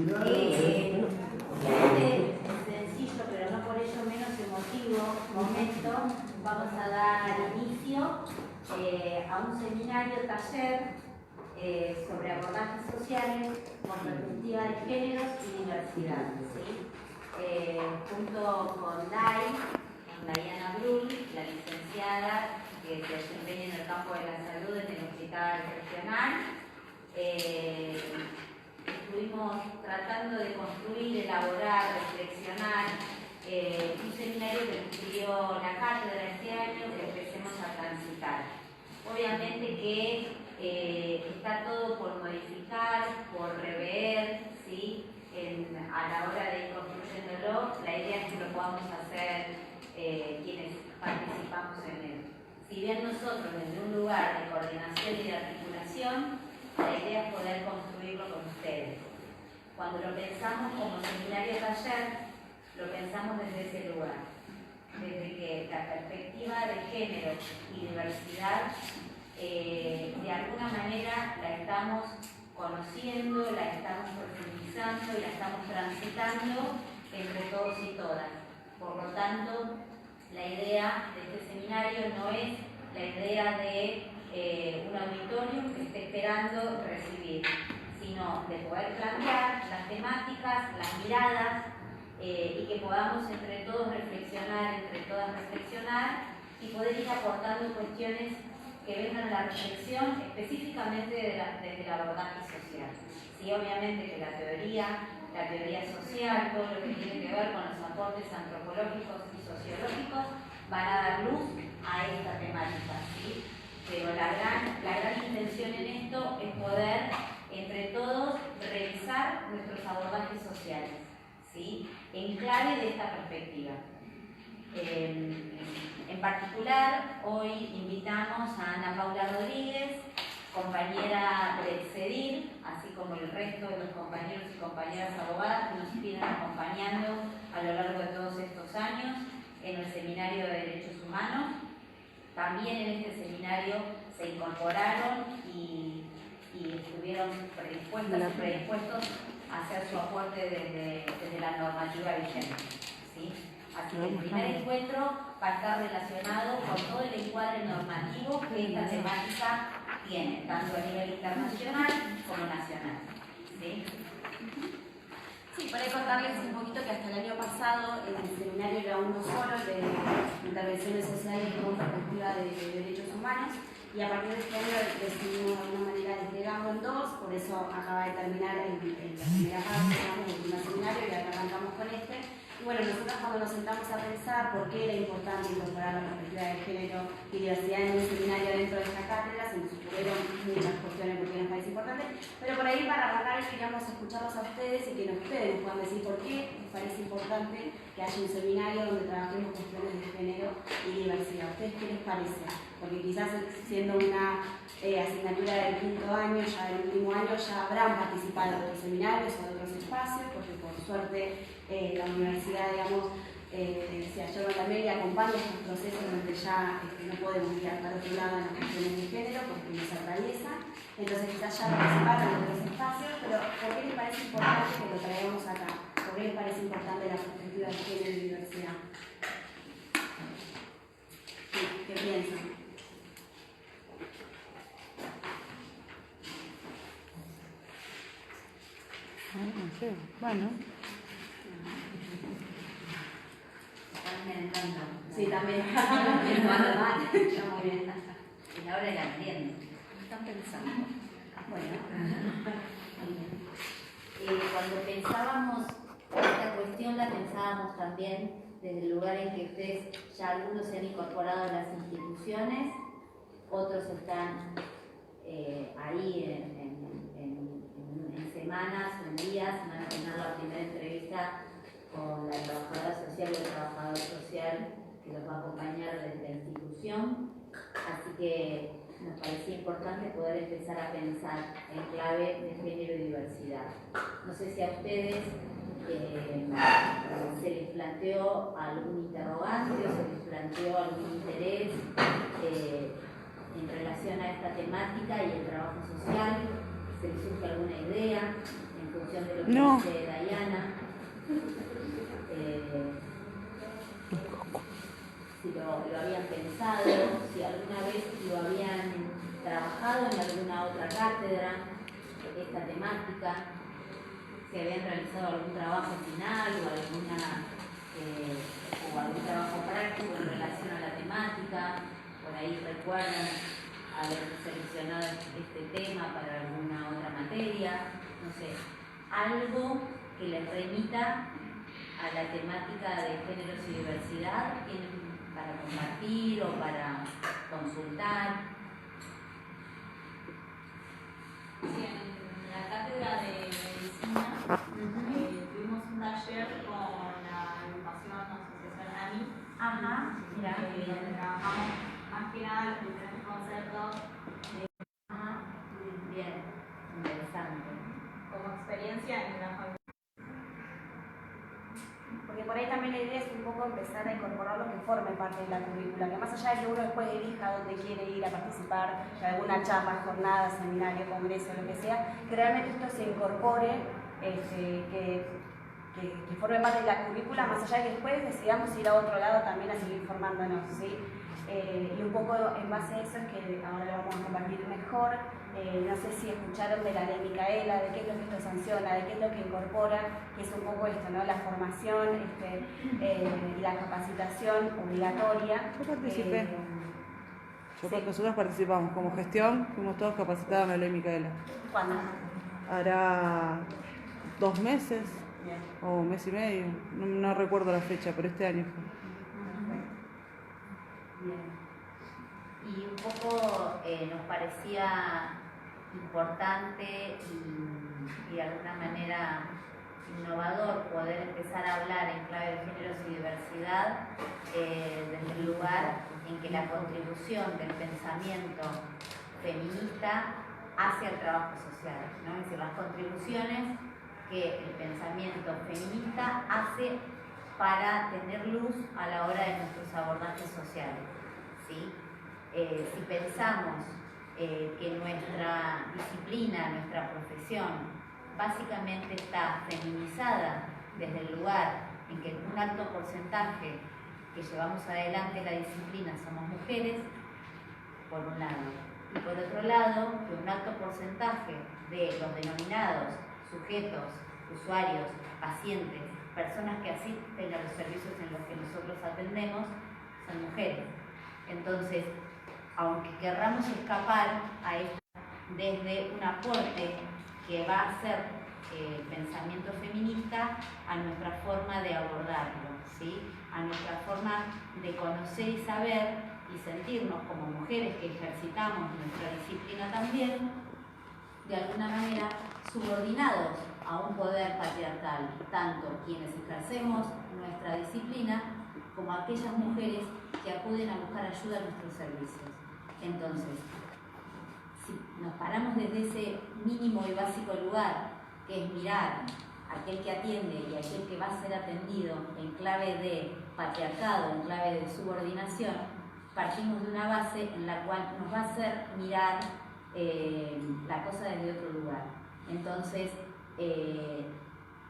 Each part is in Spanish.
Sencillo, pero no por ello menos emotivo momento, vamos a dar inicio a un seminario taller sobre abordajes sociales con perspectiva de géneros y diversidad, ¿sí? Junto con Diana Brull, la licenciada que se desempeña en el campo de la salud en el Hospital Regional. Estuvimos tratando de construir, elaborar, reflexionar un seminario que nos pidió la cátedra este año que empecemos a transitar. Obviamente que está todo por modificar, por rever, ¿sí? A la hora de ir construyéndolo, la idea es que lo podamos hacer quienes participamos en él. Si bien nosotros desde un lugar de coordinación y de articulación, la idea es poder construirlo con ustedes. Cuando lo pensamos como seminario taller, lo pensamos desde ese lugar, desde que la perspectiva de género y diversidad de alguna manera la estamos conociendo, la estamos profundizando y la estamos transitando entre todos y todas. Por lo tanto, la idea de este seminario no es la idea de un auditorio que esté esperando recibir, sino de poder plantear las temáticas, las miradas y que podamos entre todos reflexionar, entre todas reflexionar y poder ir aportando cuestiones que vengan a la reflexión específicamente desde el abordaje social. Sí, obviamente que la teoría social, todo lo que tiene que ver con los aportes antropológicos y sociológicos van a dar luz a esta temática, ¿sí? Pero la gran intención en esto es poder entre todos revisar nuestros abordajes sociales, ¿sí? En clave de esta perspectiva. En particular, hoy invitamos a Ana Paula Rodríguez, compañera del CEDIR, así como el resto de los compañeros y compañeras abogadas que nos vienen acompañando a lo largo de todos estos años en el Seminario de Derechos Humanos. También en este seminario se incorporaron y estuvieron predispuestos a hacer su aporte desde la normativa vigente, ¿sí? Así que el primer encuentro va a estar relacionado con todo el encuadre normativo que esta temática tiene, tanto a nivel internacional como nacional, ¿sí? Sí, para contarles un poquito que hasta el año pasado el seminario era uno solo de intervenciones sociales con perspectiva de derechos humanos y a partir de este año decidimos de alguna manera despegarlo en dos, por eso acaba de terminar la primera parte, el primer seminario y ahora arrancamos con este. Y bueno, nosotros cuando nos sentamos a pensar por qué era importante incorporar la perspectiva de género y diversidad en un seminario dentro de esta cátedra, se nos ocurrieron muchas cuestiones porque nos parece importante, pero por ahí para arrancar queríamos escucharlos a ustedes y que ustedes nos puedan decir por qué les parece importante que haya un seminario donde trabajemos cuestiones de género y diversidad. ¿A ustedes qué les parece? Porque quizás siendo una asignatura del quinto año, ya del último año, ya habrán participado en otros seminarios o en otros espacios, porque por suerte la universidad, digamos, se ayorna también y acompaña estos procesos donde ya no podemos mirar para otro lado en las cuestiones de género porque nos atraviesa. Entonces quizás ya participaron en otros espacios, pero ¿por qué les parece importante que lo traigamos acá? ¿Por qué les parece importante la perspectiva de género y diversidad? Sí, ¿qué piensan? No sé, bueno. Me encanta. Sí, también. Está muy bien. Es la hora de la merienda. Están pensando. Bueno. Cuando pensábamos esta cuestión, la pensábamos también desde el lugar en que ustedes, ya algunos se han incorporado a las instituciones, otros están ahí en semanas, en días, van a tener la primera entrevista con la trabajadora social o el trabajador social que los va a acompañar desde la institución. Así que nos parecía importante poder empezar a pensar en clave de género y diversidad. No sé si a ustedes se les planteó algún interrogante o se les planteó algún interés en relación a esta temática y el trabajo social, se les surge alguna idea en función de lo que No. dice Diana. Si lo habían pensado, si alguna vez lo habían trabajado en alguna otra cátedra, esta temática, si habían realizado algún trabajo final o algún trabajo práctico en relación a la temática, por ahí recuerdan haber seleccionado este tema para alguna otra materia, no sé, algo que les remita a la temática de géneros y diversidad, tienen para compartir o para consultar. Sí, en la cátedra de medicina tuvimos un taller con la agrupación Asociación AMI. Ajá, mira. Trabajamos más que nada los diferentes conceptos Bien, interesante. como experiencia en una familia. Porque por ahí también la idea es un poco empezar a incorporar lo que forme parte de la currícula, que más allá de que uno después elija dónde quiere ir a participar, de alguna charla, jornada, seminario, congreso, lo que sea, que realmente esto se incorpore, que forme parte de la currícula, más allá de que después decidamos ir a otro lado también a seguir formándonos, ¿sí? Y un poco en base a eso es que ahora lo vamos a compartir mejor. No sé si escucharon de la ley Micaela, de qué es lo que esto sanciona, de qué es lo que incorpora, que es un poco esto, ¿no? La formación y la capacitación obligatoria. Yo participé. Nosotros participamos como gestión, fuimos todos capacitados en la ley Micaela. ¿Cuándo? Hará 2 meses Bien. o 1 mes y medio, no recuerdo la fecha, pero este año fue. Bien. Y un poco nos parecía importante y de alguna manera innovador poder empezar a hablar en clave de géneros y diversidad desde el lugar en que la contribución del pensamiento feminista hacia el trabajo social, ¿no? Es decir, las contribuciones que el pensamiento feminista hace para tener luz a la hora de nuestros abordajes sociales, ¿sí? Si pensamos que nuestra disciplina, nuestra profesión, básicamente está feminizada desde el lugar en que un alto porcentaje que llevamos adelante la disciplina somos mujeres, por un lado, y por otro lado, que un alto porcentaje de los denominados sujetos, usuarios, pacientes, personas que asisten a los servicios en los que nosotros atendemos, son mujeres. Entonces, aunque querramos escapar a esto desde un aporte que va a ser pensamiento feminista a nuestra forma de abordarlo, ¿sí? A nuestra forma de conocer y saber y sentirnos como mujeres que ejercitamos nuestra disciplina también, de alguna manera subordinados a un poder patriarcal, tanto quienes ejercemos nuestra disciplina como aquellas mujeres que acuden a buscar ayuda a nuestros servicios. Entonces, si nos paramos desde ese mínimo y básico lugar, que es mirar a aquel que atiende y a aquel que va a ser atendido en clave de patriarcado, en clave de subordinación, partimos de una base en la cual nos va a hacer mirar la cosa desde otro lugar. Entonces,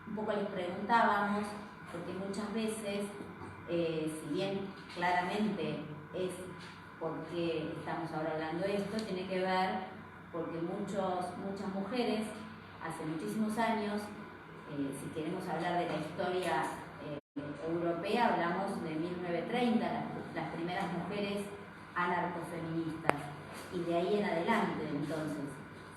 un poco les preguntábamos, porque muchas veces, si bien claramente es porque estamos ahora hablando de esto, tiene que ver porque muchas mujeres, hace muchísimos años, si queremos hablar de la historia europea, hablamos de 1930, las primeras mujeres anarcofeministas, y de ahí en adelante. Entonces,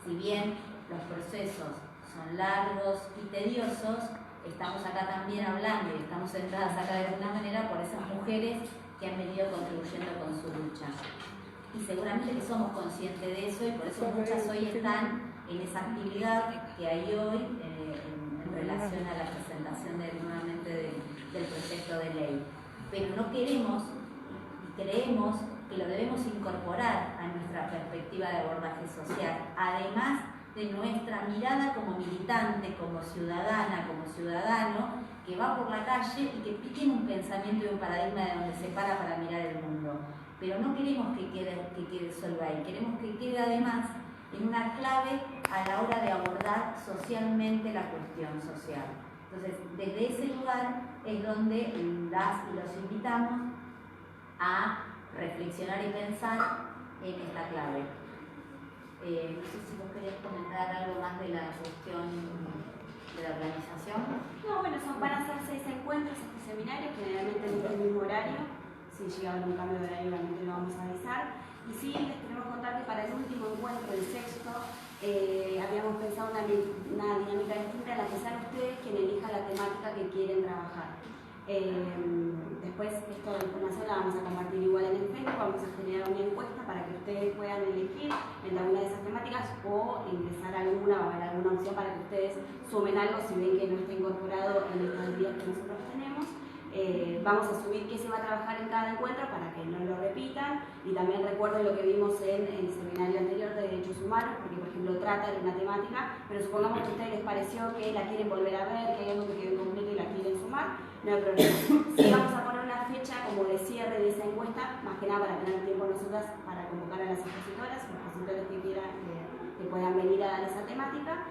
si bien los procesos son largos y tediosos, estamos acá también hablando y estamos centradas acá de alguna manera por esas mujeres que han venido contribuyendo con su lucha. Y seguramente que somos conscientes de eso y por eso muchas hoy están en esa actividad que hay hoy en relación a la presentación nuevamente del proyecto de ley. Pero no queremos y creemos que lo debemos incorporar a nuestra perspectiva de abordaje social, además de nuestra mirada como militante, como ciudadana, como ciudadano, que va por la calle y que tiene un pensamiento y un paradigma de donde se para mirar el mundo. Pero no queremos que quede solo ahí, queremos que quede además en una clave a la hora de abordar socialmente la cuestión social. Entonces, desde ese lugar es donde las y los invitamos a reflexionar y pensar en esta clave. No sé si vos querés comentar algo más de la cuestión de la organización. No, bueno, van a ser 6 encuentros, este seminario, generalmente en el mismo horario. Si llega a haber un cambio de horario, obviamente lo vamos a avisar. Y sí, les queremos contar que para el último encuentro, el sexto, habíamos pensado una dinámica distinta en la que sean ustedes quien elija la temática que quieren trabajar. Después, esta información la vamos a compartir igual en el Facebook, vamos a generar una encuesta para que ustedes puedan elegir entre alguna de esas temáticas o ingresar alguna, o haber alguna opción para que ustedes sumen algo si ven que no está incorporado en estos días que nosotros tenemos. Vamos a subir qué se va a trabajar en cada encuentro para que no lo repitan, y también recuerden lo que vimos en el seminario anterior de derechos humanos, porque por ejemplo trata de una temática, pero supongamos que a ustedes les pareció que la quieren volver a ver, que hay algo que quedó incompleto y la quieren sumar, no hay problema. Sí, vamos a poner una fecha como de cierre de esa encuesta, más que nada para tener tiempo nosotras para convocar a las expositoras, los expositores que quieran que puedan venir a dar esa temática.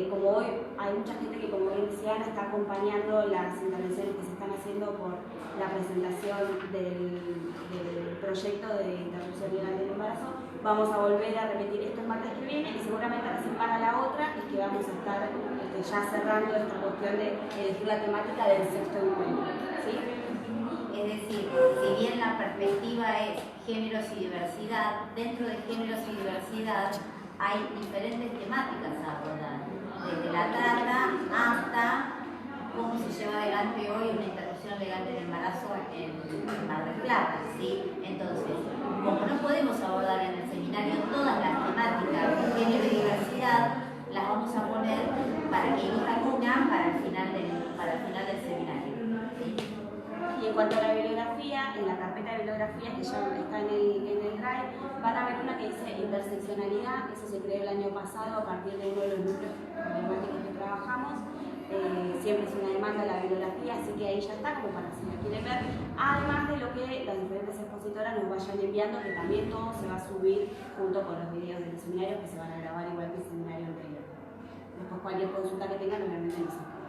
Como hoy hay mucha gente que, como bien decía Ana, está acompañando las intervenciones que se están haciendo por la presentación del proyecto de interrupción legal del embarazo, vamos a volver a repetir esto el martes que viene, y seguramente recién para la otra es que vamos a estar ya cerrando esta cuestión de elegir la temática del sexto encuentro, ¿sí? Es decir, si bien la perspectiva es géneros y diversidad, dentro de géneros y diversidad hay diferentes temáticas a abordar, desde la trata hasta cómo se lleva adelante hoy una interrupción legal del embarazo en Mar del Plata, ¿sí? Entonces, como no podemos abordar en el seminario todas las temáticas de género y diversidad, las vamos a poner para que elijan una para el final del seminario, ¿sí? Y en cuanto a la bibliografía, en la carpeta de bibliografía que ya está en el Drive, van a ver una que dice interseccionalidad. Eso se creó el año pasado a partir de uno de los núcleos problemáticos que trabajamos. Siempre es una demanda la bibliografía, así que ahí ya está, como para si la quieren ver. Además de lo que las diferentes expositoras nos vayan enviando, que también todo se va a subir junto con los videos de los seminarios que se van a grabar igual que el seminario anterior. Después cualquier consulta que tengan, obviamente nos escriben.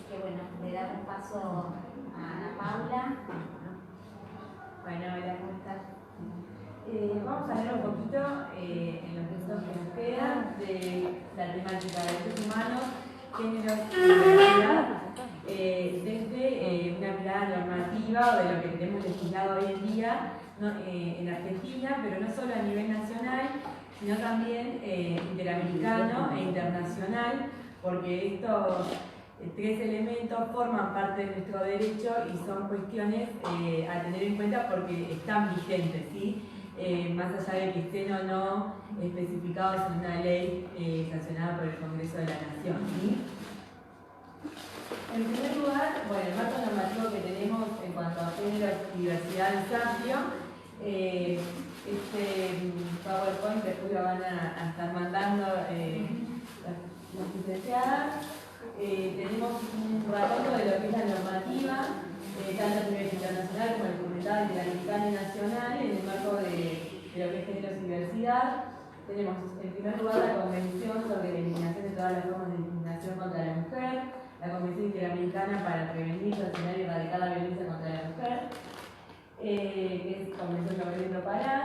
Que bueno, le damos paso a Ana Paula. Bueno, hola, ¿cómo estás? Vamos a hablar un poquito en los minutos que nos quedan de la temática de derechos humanos, géneros y diversidad, desde una mirada normativa o de lo que tenemos legislado hoy en día en Argentina, pero no solo a nivel nacional, sino también interamericano e internacional, porque estos 3 elementos forman parte de nuestro derecho y son cuestiones a tener en cuenta porque están vigentes, ¿sí? Más allá de que estén o no especificados en una ley sancionada por el Congreso de la Nación, ¿sí? En primer lugar, bueno, el marco normativo que tenemos en cuanto a género y diversidad es amplio. Este PowerPoint después lo van a estar mandando las licenciadas. Tenemos un relato de lo que es la normativa, tanto a nivel internacional como el comunitario, interamericano y nacional, en el marco de lo que es género y diversidad. Tenemos en primer lugar la Convención sobre la Eliminación de todas las formas de discriminación contra la mujer, la Convención Interamericana para prevenir, sancionar y erradicar la violencia contra la mujer, que es Convención sobre el Pará.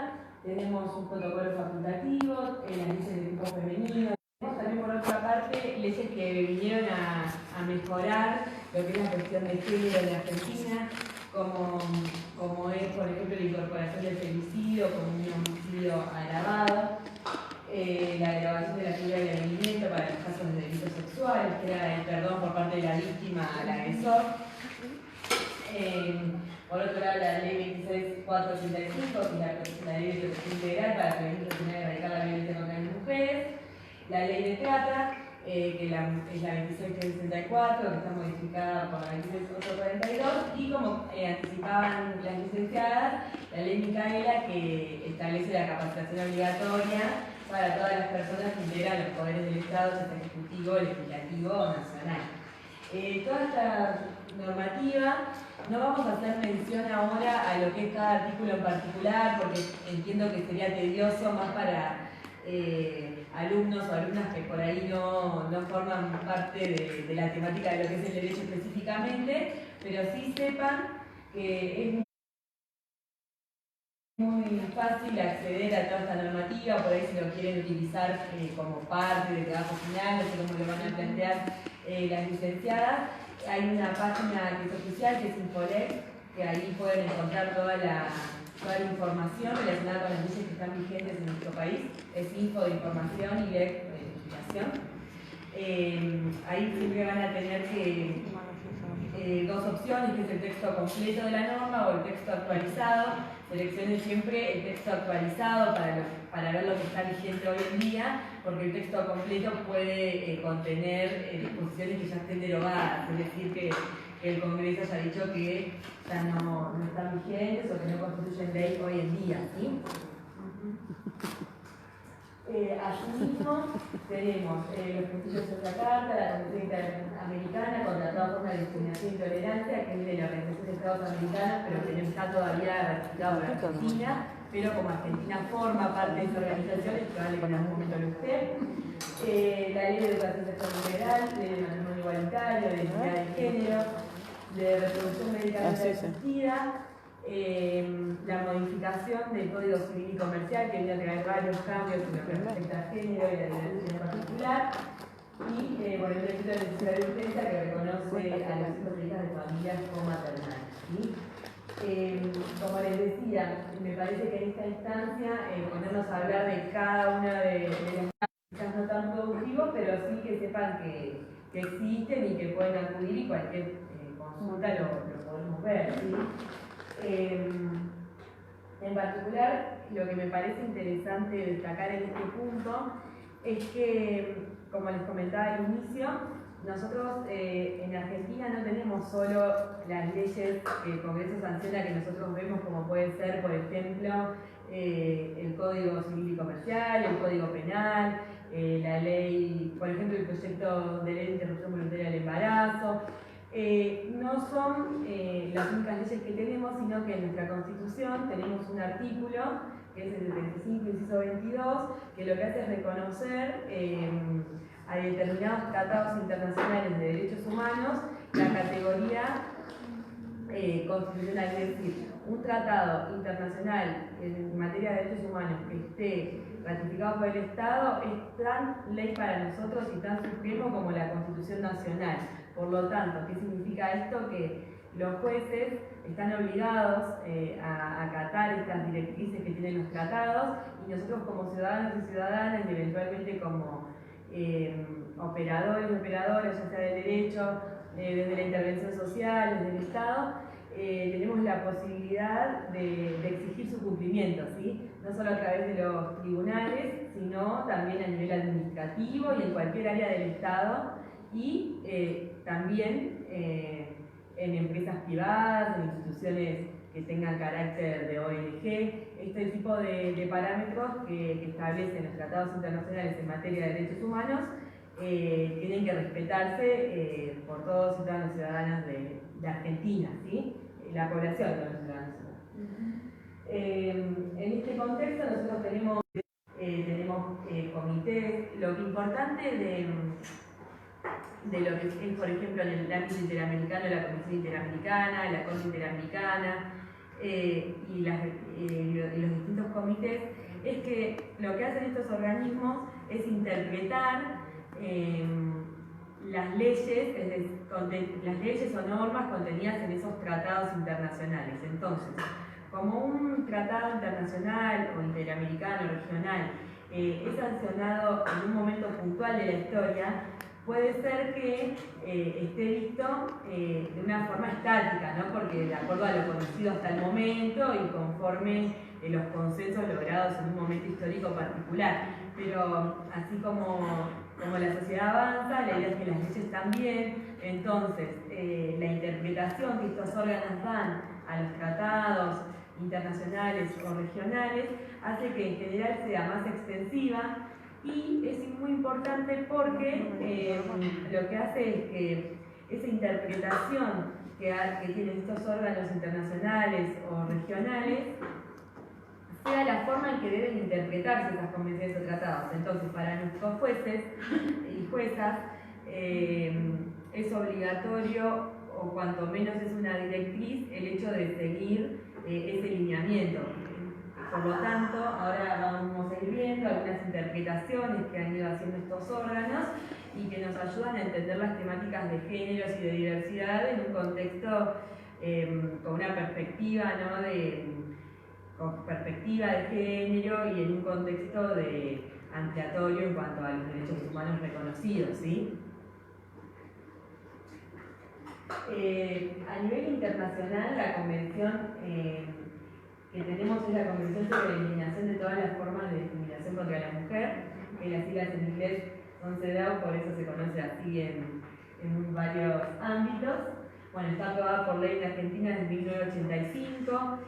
Tenemos un protocolo facultativo, las leyes de tipo femenino. Tenemos también, por otra parte, leyes que vinieron a mejorar lo que es la cuestión de género en Argentina, como es, por ejemplo, la incorporación del femicidio como un homicidio agravado, la derogación de la figura del alimento para los casos de delitos sexuales, que era el perdón por parte de la víctima al agresor. Por otro lado, la ley 26.485, que es la ley de protección integral para prevenir, sancionar y erradicar la violencia contra las mujeres. La ley de trata, que es la 26.364, que está modificada por la 26.842, y como anticipaban las licenciadas, la ley Micaela, que establece la capacitación obligatoria para todas las personas que integran los poderes del Estado, ya sea ejecutivo, legislativo o nacional. Toda esta normativa, no vamos a hacer mención ahora a lo que es cada artículo en particular, porque entiendo que sería tedioso más para alumnos o alumnas que por ahí no forman parte de la temática de lo que es el derecho específicamente, pero sí sepan que es muy fácil acceder a toda esta normativa, por ahí si lo quieren utilizar como parte del trabajo final, no sé cómo lo van a plantear las licenciadas. Hay una página que es oficial, que es Infolex, que ahí pueden encontrar toda la información relacionada con las leyes que están vigentes en nuestro país. Es info de información y lex de investigación. Ahí siempre van a tener dos opciones, que es el texto completo de la norma o el texto actualizado. Seleccionen siempre el texto actualizado para ver lo que está vigente hoy en día, porque el texto completo puede contener disposiciones que ya estén derogadas, es decir, que el Congreso haya dicho que ya no están vigentes o que no constituyen ley hoy en día, ¿sí? Asimismo, tenemos los principios de la Carta, la Convención Interamericana contra toda forma de discriminación e intolerancia, que es de la Organización de Estados Americanos, pero que no está todavía ratificado por Argentina, pero como Argentina forma parte de esa organización, es probable que en algún momento lo esté. La Ley de Educación Sexual Integral, Ley de Matrimonio Igualitario, de Identidad de Género, de Reproducción Médicamente Asistida, la modificación del Código Civil y Comercial, que viene a traer varios cambios en lo que respecta a género y a la violencia en particular, y bueno, el decreto de necesidad de urgencia que reconoce a los hijos e hijas de familias comaternales, ¿sí? Como les decía, me parece que en esta instancia ponernos a hablar de cada una de las quizás no tan productivos, pero sí que sepan que existen y que pueden acudir y cualquier consulta lo podemos ver, ¿sí? En particular, lo que me parece interesante destacar en este punto es que, como les comentaba al inicio, nosotros en Argentina no tenemos solo las leyes que el Congreso sanciona que nosotros vemos, como puede ser, por ejemplo, el Código Civil y Comercial, el Código Penal, la ley, por ejemplo, el proyecto de ley de interrupción voluntaria del embarazo. No son las únicas leyes que tenemos, sino que en nuestra Constitución tenemos un artículo, que es el 75, inciso 22, que lo que hace es reconocer a determinados tratados internacionales de derechos humanos la categoría constitucional, es decir, un tratado internacional en materia de derechos humanos que esté ratificado por el Estado es tan ley para nosotros y tan supremo como la Constitución Nacional. Por lo tanto, ¿qué significa esto? Que los jueces están obligados a acatar estas directrices que tienen los tratados, y nosotros como ciudadanos y ciudadanas, y eventualmente como operadores y operadoras, ya sea del derecho, desde la intervención social, desde el Estado, tenemos la posibilidad de exigir su cumplimiento, ¿sí? No solo a través de los tribunales, sino también a nivel administrativo y en cualquier área del Estado, y también en empresas privadas, en instituciones que tengan carácter de ONG. Este tipo de parámetros que establecen los tratados internacionales en materia de derechos humanos tienen que respetarse por todos los ciudadanos y ciudadanas de Argentina, ¿sí? La población de los ciudadanos y ciudadanas. En este contexto nosotros tenemos comités. Lo que importante de lo que es, por ejemplo, en el ámbito interamericano, la Comisión Interamericana, la Corte Interamericana y los distintos comités, es que lo que hacen estos organismos es interpretar las leyes o normas contenidas en esos tratados internacionales. Entonces, como un tratado internacional o interamericano, regional, es sancionado en un momento puntual de la historia, puede ser que esté visto de una forma estática, ¿no? Porque de acuerdo a lo conocido hasta el momento y conforme los consensos logrados en un momento histórico particular. Pero así como la sociedad avanza, la idea es que las leyes también. Entonces, la interpretación que estos órganos dan a los tratados internacionales o regionales hace que en general sea más extensiva, y es muy importante porque lo que hace es que esa interpretación que tienen estos órganos internacionales o regionales sea la forma en que deben interpretarse esas convenciones o tratados. Entonces, para nuestros jueces y juezas es obligatorio, o cuanto menos es una directriz, el hecho de seguir ese lineamiento. Por lo tanto, ahora vamos a ir viendo algunas interpretaciones que han ido haciendo estos órganos y que nos ayudan a entender las temáticas de géneros y de diversidad en un contexto con una perspectiva, ¿no? Con perspectiva de género y en un contexto ampliatorio en cuanto a los derechos humanos reconocidos, ¿sí? A nivel internacional, la convención que tenemos es la Convención sobre la Eliminación de todas las formas de discriminación contra la mujer, que las siglas en inglés son CEDAW, por eso se conoce así en varios ámbitos. Bueno, está aprobada por ley en Argentina desde 1985.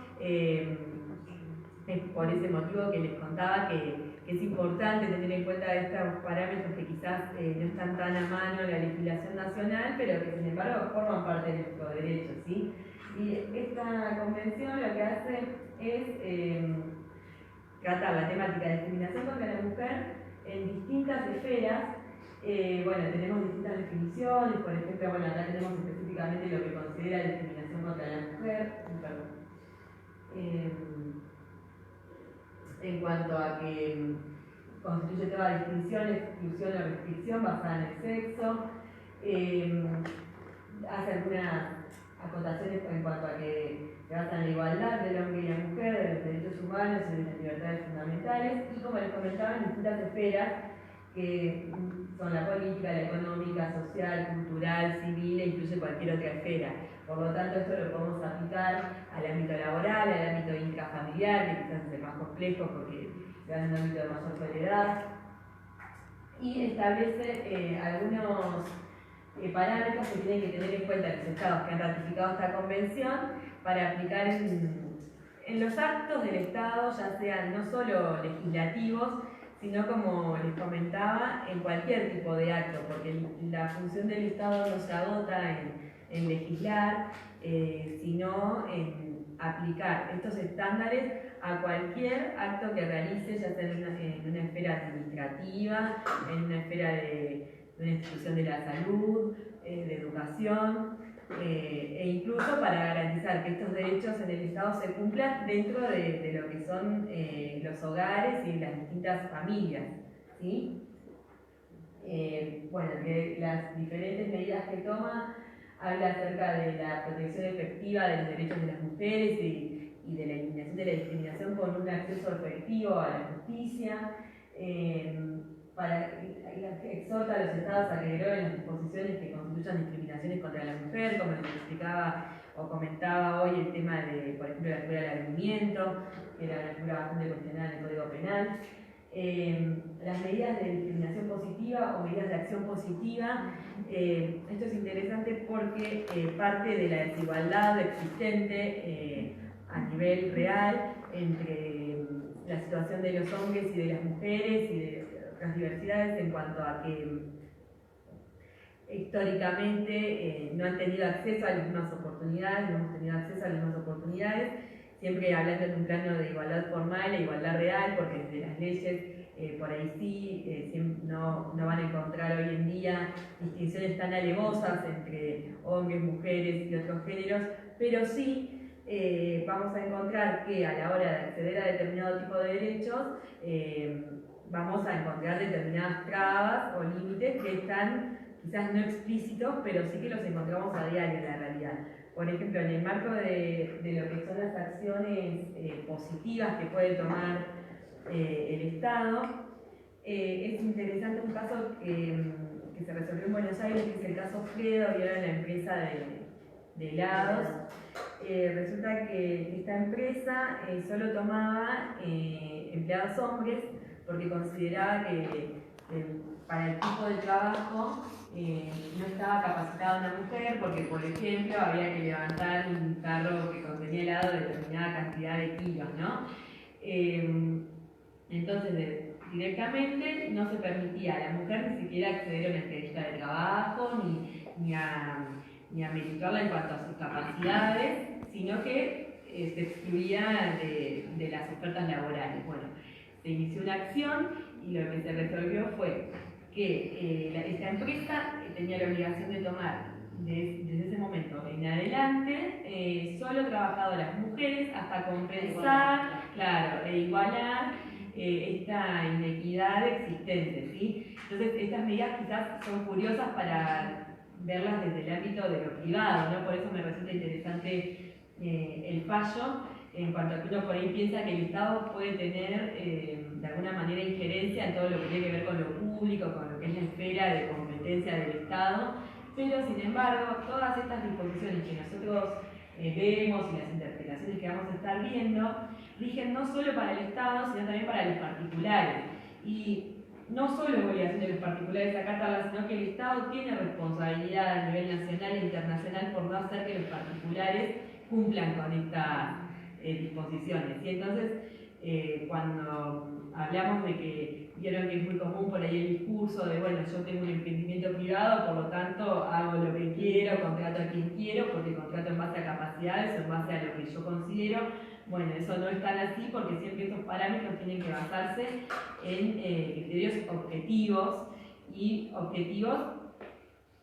Es por ese motivo que les contaba que es importante tener en cuenta estos parámetros que quizás no están tan a mano en la legislación nacional, pero que sin embargo forman parte de nuestro derecho, ¿sí? Y esta convención lo que hace es tratar la temática de discriminación contra la mujer en distintas esferas. Bueno, tenemos distintas definiciones, por ejemplo, bueno, acá tenemos específicamente lo que considera discriminación contra la mujer, en cuanto a que constituye toda distinción, exclusión o restricción basada en el sexo, hace algunas acotaciones en cuanto a que se basa en la igualdad del hombre y la mujer, de los derechos humanos y de las libertades fundamentales, y como les comentaba, en distintas esferas que son la política, la económica, social, cultural, civil e incluye cualquier otra esfera. Por lo tanto, esto lo podemos aplicar al ámbito laboral, al ámbito intrafamiliar, que quizás es el más complejo porque se da en un ámbito de mayor soledad, y establece algunos parámetros que tienen que tener en cuenta los estados que han ratificado esta convención para aplicar en los actos del Estado, ya sean no solo legislativos, sino, como les comentaba, en cualquier tipo de acto, porque la función del Estado no se agota en legislar, sino en aplicar estos estándares a cualquier acto que realice, ya sea en una esfera administrativa, en una esfera de una institución de la salud, de educación, e incluso para garantizar que estos derechos en el Estado se cumplan dentro de lo que son los hogares y las distintas familias, ¿sí? Bueno, que las diferentes medidas que toma habla acerca de la protección efectiva de los derechos de las mujeres y de la eliminación de la discriminación con un acceso efectivo a la justicia, exhorta a los estados a que deroguen las disposiciones que constituyan discriminaciones contra la mujer, como les explicaba o comentaba hoy el tema de, por ejemplo, la figura del alumbramiento, que era una figura bastante cuestionada en el Código Penal. Las medidas de discriminación positiva o medidas de acción positiva, esto es interesante porque parte de la desigualdad existente a nivel real entre la situación de los hombres y de las mujeres y de otras diversidades en cuanto a que históricamente no han tenido acceso a las mismas oportunidades, no hemos tenido acceso a las mismas oportunidades, siempre hablando en un plano de igualdad formal e igualdad real, porque desde las leyes por ahí sí no van a encontrar hoy en día distinciones tan alevosas entre hombres, mujeres y otros géneros, pero sí vamos a encontrar que a la hora de acceder a determinado tipo de derechos vamos a encontrar determinadas trabas o límites que están quizás no explícitos, pero sí que los encontramos a diario en la realidad. Por ejemplo, en el marco de lo que son las acciones positivas que puede tomar el Estado, es interesante un caso que se resolvió en Buenos Aires, que es el caso Fredo, y era la empresa de helados. Resulta que esta empresa solo tomaba empleados hombres porque consideraba que para el tipo de trabajo no estaba capacitada una mujer porque, por ejemplo, había que levantar un carro que contenía helado de determinada cantidad de kilos, ¿no? Entonces, directamente no se permitía a la mujer ni siquiera acceder a una entrevista de trabajo, ni a meritarla en cuanto a sus capacidades, sino que se excluía de las ofertas laborales. Bueno, se inició una acción y lo que se resolvió fue que esta empresa tenía la obligación de tomar desde ese momento en adelante solo trabajadoras mujeres hasta compensar, claro, e igualar esta inequidad existente, ¿sí? Entonces estas medidas quizás son curiosas para verlas desde el ámbito de lo privado, ¿no? Por eso me resulta interesante el fallo, en cuanto a que uno por ahí piensa que el Estado puede tener de alguna manera injerencia en todo lo que tiene que ver con lo público, con lo que es la esfera de competencia del Estado, pero sin embargo todas estas disposiciones que nosotros vemos y las interpretaciones que vamos a estar viendo rigen no solo para el Estado, sino también para los particulares. Y no solo es obligación de los particulares acatarlas, sino que el Estado tiene responsabilidad a nivel nacional e internacional por no hacer que los particulares cumplan con estas disposiciones. Y entonces, cuando hablamos de que vieron que es muy común por ahí el discurso de, bueno, yo tengo un emprendimiento privado, por lo tanto hago lo que quiero, contrato a quien quiero, porque contrato en base a capacidades o en base a lo que yo considero. Bueno, eso no es tan así porque siempre estos parámetros tienen que basarse en criterios objetivos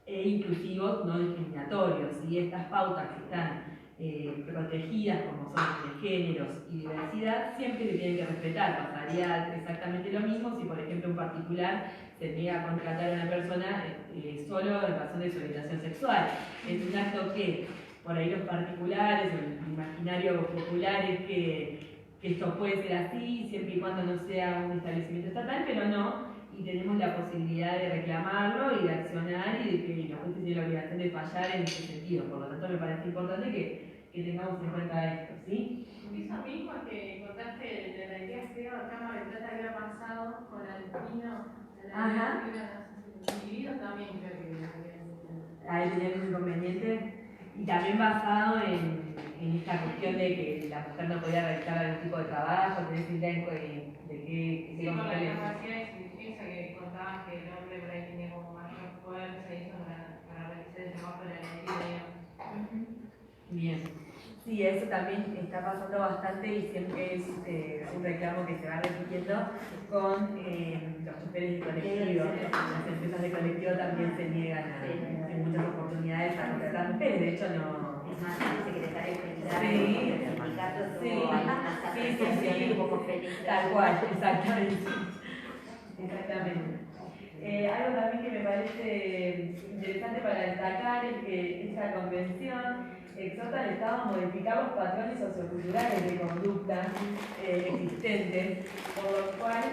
e inclusivos, no discriminatorios. Y estas pautas que están protegidas, como son de géneros y diversidad, siempre se tienen que respetar. Pasaría exactamente lo mismo si, por ejemplo, un particular se niega a contratar a una persona solo en razón de su orientación sexual. Es un acto que, por ahí los particulares o el imaginario popular es que esto puede ser así, siempre y cuando no sea un establecimiento estatal, pero no, y tenemos la posibilidad de reclamarlo y de accionar y de que los jueces tienen la obligación de fallar en ese sentido. Por lo tanto, me parece importante que tengamos en cuenta esto, ¿sí? Eso mismo que contaste de la idea que la Cámara de Plata había pasado con Alpino, Ajá. individuos también creo que Ahí tenían un inconveniente, y también basado en esta cuestión de que la mujer no podía realizar algún tipo de trabajo, tenés idea de qué sí, con la capacidad de exigencia que contaban que el hombre por ahí tenía como mayor fuerza y eso para realizar el trabajo de la ley. Bien. Sí, eso también está pasando bastante y siempre es un reclamo que se va repitiendo con los choferes de colectivo. Las empresas de colectivo también se niegan en muchas oportunidades a contratar mujeres, de hecho no. Es más, el secretario general Sí. del sindicato Sí. tuvo algunas apreciaciones un poco felices. Tal cual, exactamente. Exactamente. Algo también que me parece interesante para destacar es que esta convención exhorta al Estado a modificar los patrones socioculturales de conducta existentes, por lo cual,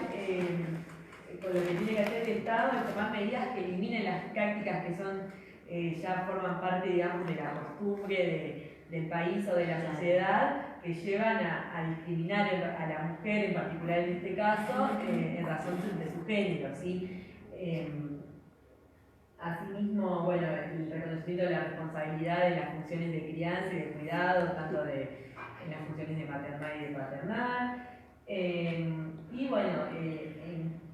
con lo que tiene que hacer el Estado es tomar medidas que eliminen las prácticas que son ya forman parte, digamos, de la costumbre del país o de la sociedad, que llevan a discriminar a la mujer, en particular en este caso, en razón de su género, ¿sí? Asimismo, bueno, el reconocimiento de la responsabilidad de las funciones de crianza y de cuidado, tanto en las funciones de maternal y de paternal, y bueno,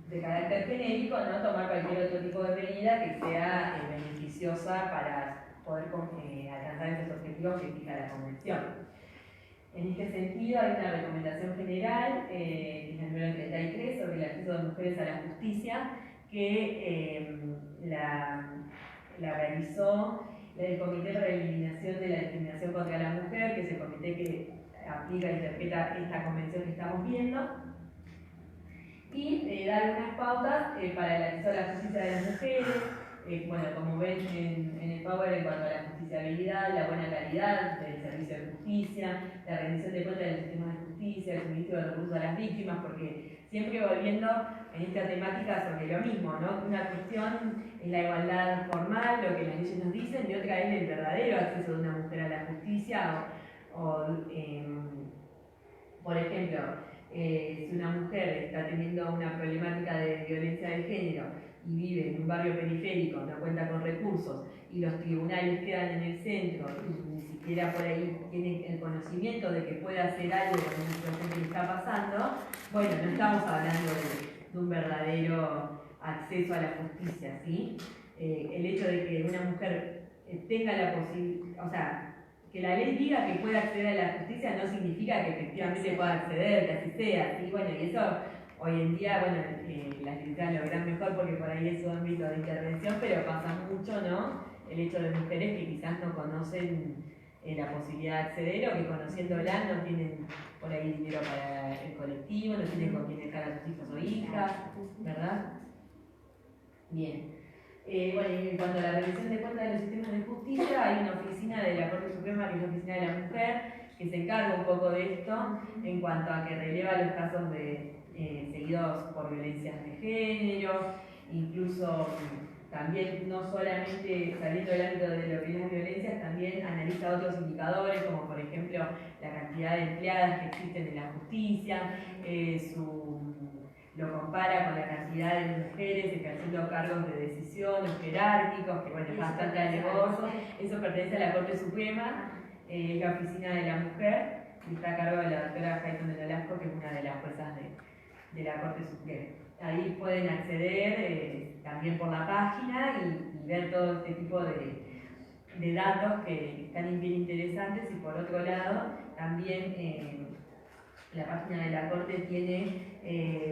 de carácter genérico, ¿no? Tomar cualquier otro tipo de medida que sea beneficiosa para poder alcanzar esos objetivos que fija la Convención. En este sentido, hay una recomendación general, que es la número 33, sobre el acceso de mujeres a la justicia, que la realizó el Comité para la Eliminación de la Discriminación contra la Mujer, que es el comité que aplica e interpreta esta convención que estamos viendo, y da algunas pautas para el acceso a la justicia de las mujeres. Bueno, como ven en el Power, en cuanto a la justiciabilidad, la buena calidad del servicio de justicia, la rendición de cuentas del sistema de justicia, el suministro de recursos a las víctimas, porque siempre volviendo en esta temática sobre lo mismo, ¿no? Una cuestión es la igualdad formal, lo que las leyes nos dicen, y otra es el verdadero acceso de una mujer a la justicia, por ejemplo, si una mujer está teniendo una problemática de violencia de género y vive en un barrio periférico, no cuenta con recursos, y los tribunales quedan en el centro, y ni siquiera por ahí tienen el conocimiento de que puede hacer algo con la situación que le está pasando, bueno, no estamos hablando de un verdadero acceso a la justicia, ¿sí? El hecho de que una mujer tenga la posibilidad, o sea, que la ley diga que puede acceder a la justicia no significa que efectivamente pueda acceder, que así sea, ¿sí? Bueno, y eso hoy en día, bueno, las licenciadas lo verán mejor porque por ahí es su ámbito de intervención, pero pasa mucho, ¿no? El hecho de mujeres que quizás no conocen la posibilidad de acceder o que conociéndola no tienen por ahí dinero para el colectivo, no tienen con quién dejar a sus hijos o hijas, ¿verdad? Bien. Bueno, y en cuanto a la revisión de cuentas de los sistemas de justicia, hay una oficina de la Corte Suprema, que es la Oficina de la Mujer, que se encarga un poco de esto en cuanto a que releva los casos seguidos por violencias de género, incluso también no solamente saliendo del ámbito de lo que es las violencias, también analiza otros indicadores, como por ejemplo la cantidad de empleadas que existen en la justicia, lo compara con la cantidad de mujeres ejerciendo cargos de decisión, jerárquicos, que bueno, es bastante alevoso. Eso pertenece a la Corte Suprema, es la Oficina de la Mujer, y está a cargo de la doctora Jaiton de Nolasco, que es una de las juezas de la Corte Suprema. Ahí pueden acceder también por la página y ver todo este tipo de datos que están bien interesantes, y por otro lado también la página de la Corte tiene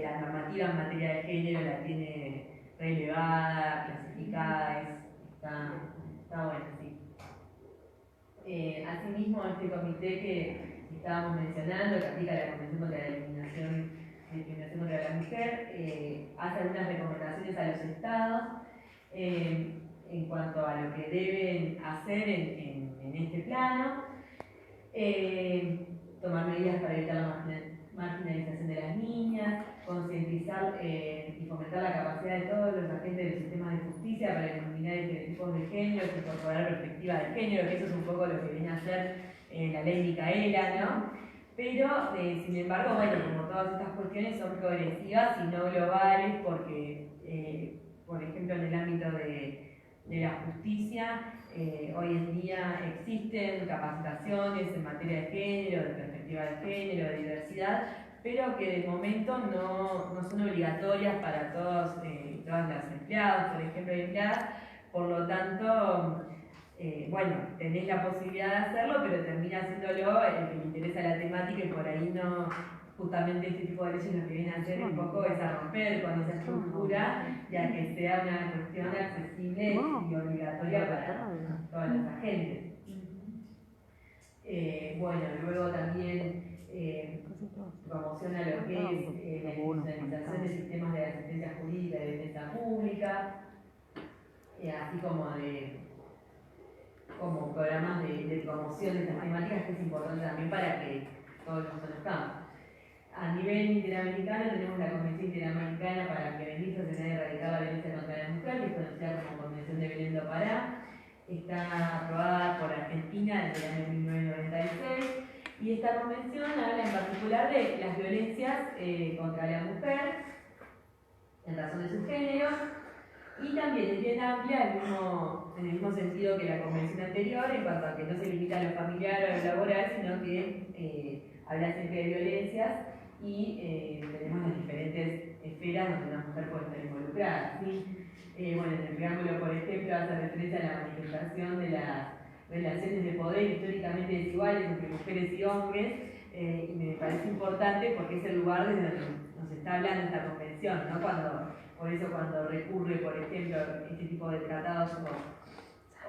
la normativa en materia de género, la tiene relevada, clasificada, está bueno, sí. Asimismo, este comité que estábamos mencionando, que aplica la Convención contra la Discriminación contra la Mujer, hace algunas recomendaciones a los estados en cuanto a lo que deben hacer en este plano. Tomar medidas para evitar la marginalización de las niñas, concientizar y fomentar la capacidad de todos los agentes del sistema de justicia para eliminar estereotipos de género, incorporar perspectiva de género, que eso es un poco lo que viene a hacer la ley Micaela, ¿no? Pero, sin embargo, bueno, como todas estas cuestiones son progresivas y no globales, porque, por ejemplo, en el ámbito de la justicia, hoy en día existen capacitaciones en materia de género, de perspectiva de género, de diversidad, pero que de momento no son obligatorias para todas las empleadas, por ejemplo, empleadas. Por lo tanto, bueno, tenés la posibilidad de hacerlo, pero termina haciéndolo el que le interesa la temática, y por ahí no, justamente este tipo de leyes lo que vienen a hacer un poco es a romper con esa estructura y a que sea una cuestión accesible y obligatoria para todas las agentes. Bueno, luego también promociona lo que es la institucionalización de sistemas de asistencia jurídica y de defensa pública, así como programas de promoción de estas temáticas, que es importante también para que todos los conozcamos. A nivel interamericano tenemos la Convención Interamericana para la Prevención, Sancionar y Erradicar la Violencia contra la Mujer, que es conocida como Convención de Belén do Pará. Está aprobada por Argentina desde el año 1996, y esta convención habla en particular de las violencias contra la mujer en razón de su género, y también es bien amplia en el mismo sentido que la convención anterior, en cuanto a que no se limita a lo familiar o a lo laboral, sino que habla siempre de violencias, y tenemos las diferentes esferas donde una mujer puede estar involucrada, ¿sí? Bueno, en el preámbulo, por ejemplo, hace referencia a la manifestación de las relaciones de poder históricamente desiguales entre mujeres y hombres, y me parece importante porque es el lugar desde donde nos está hablando esta convención, ¿no? Por eso cuando recurre, por ejemplo, este tipo de tratados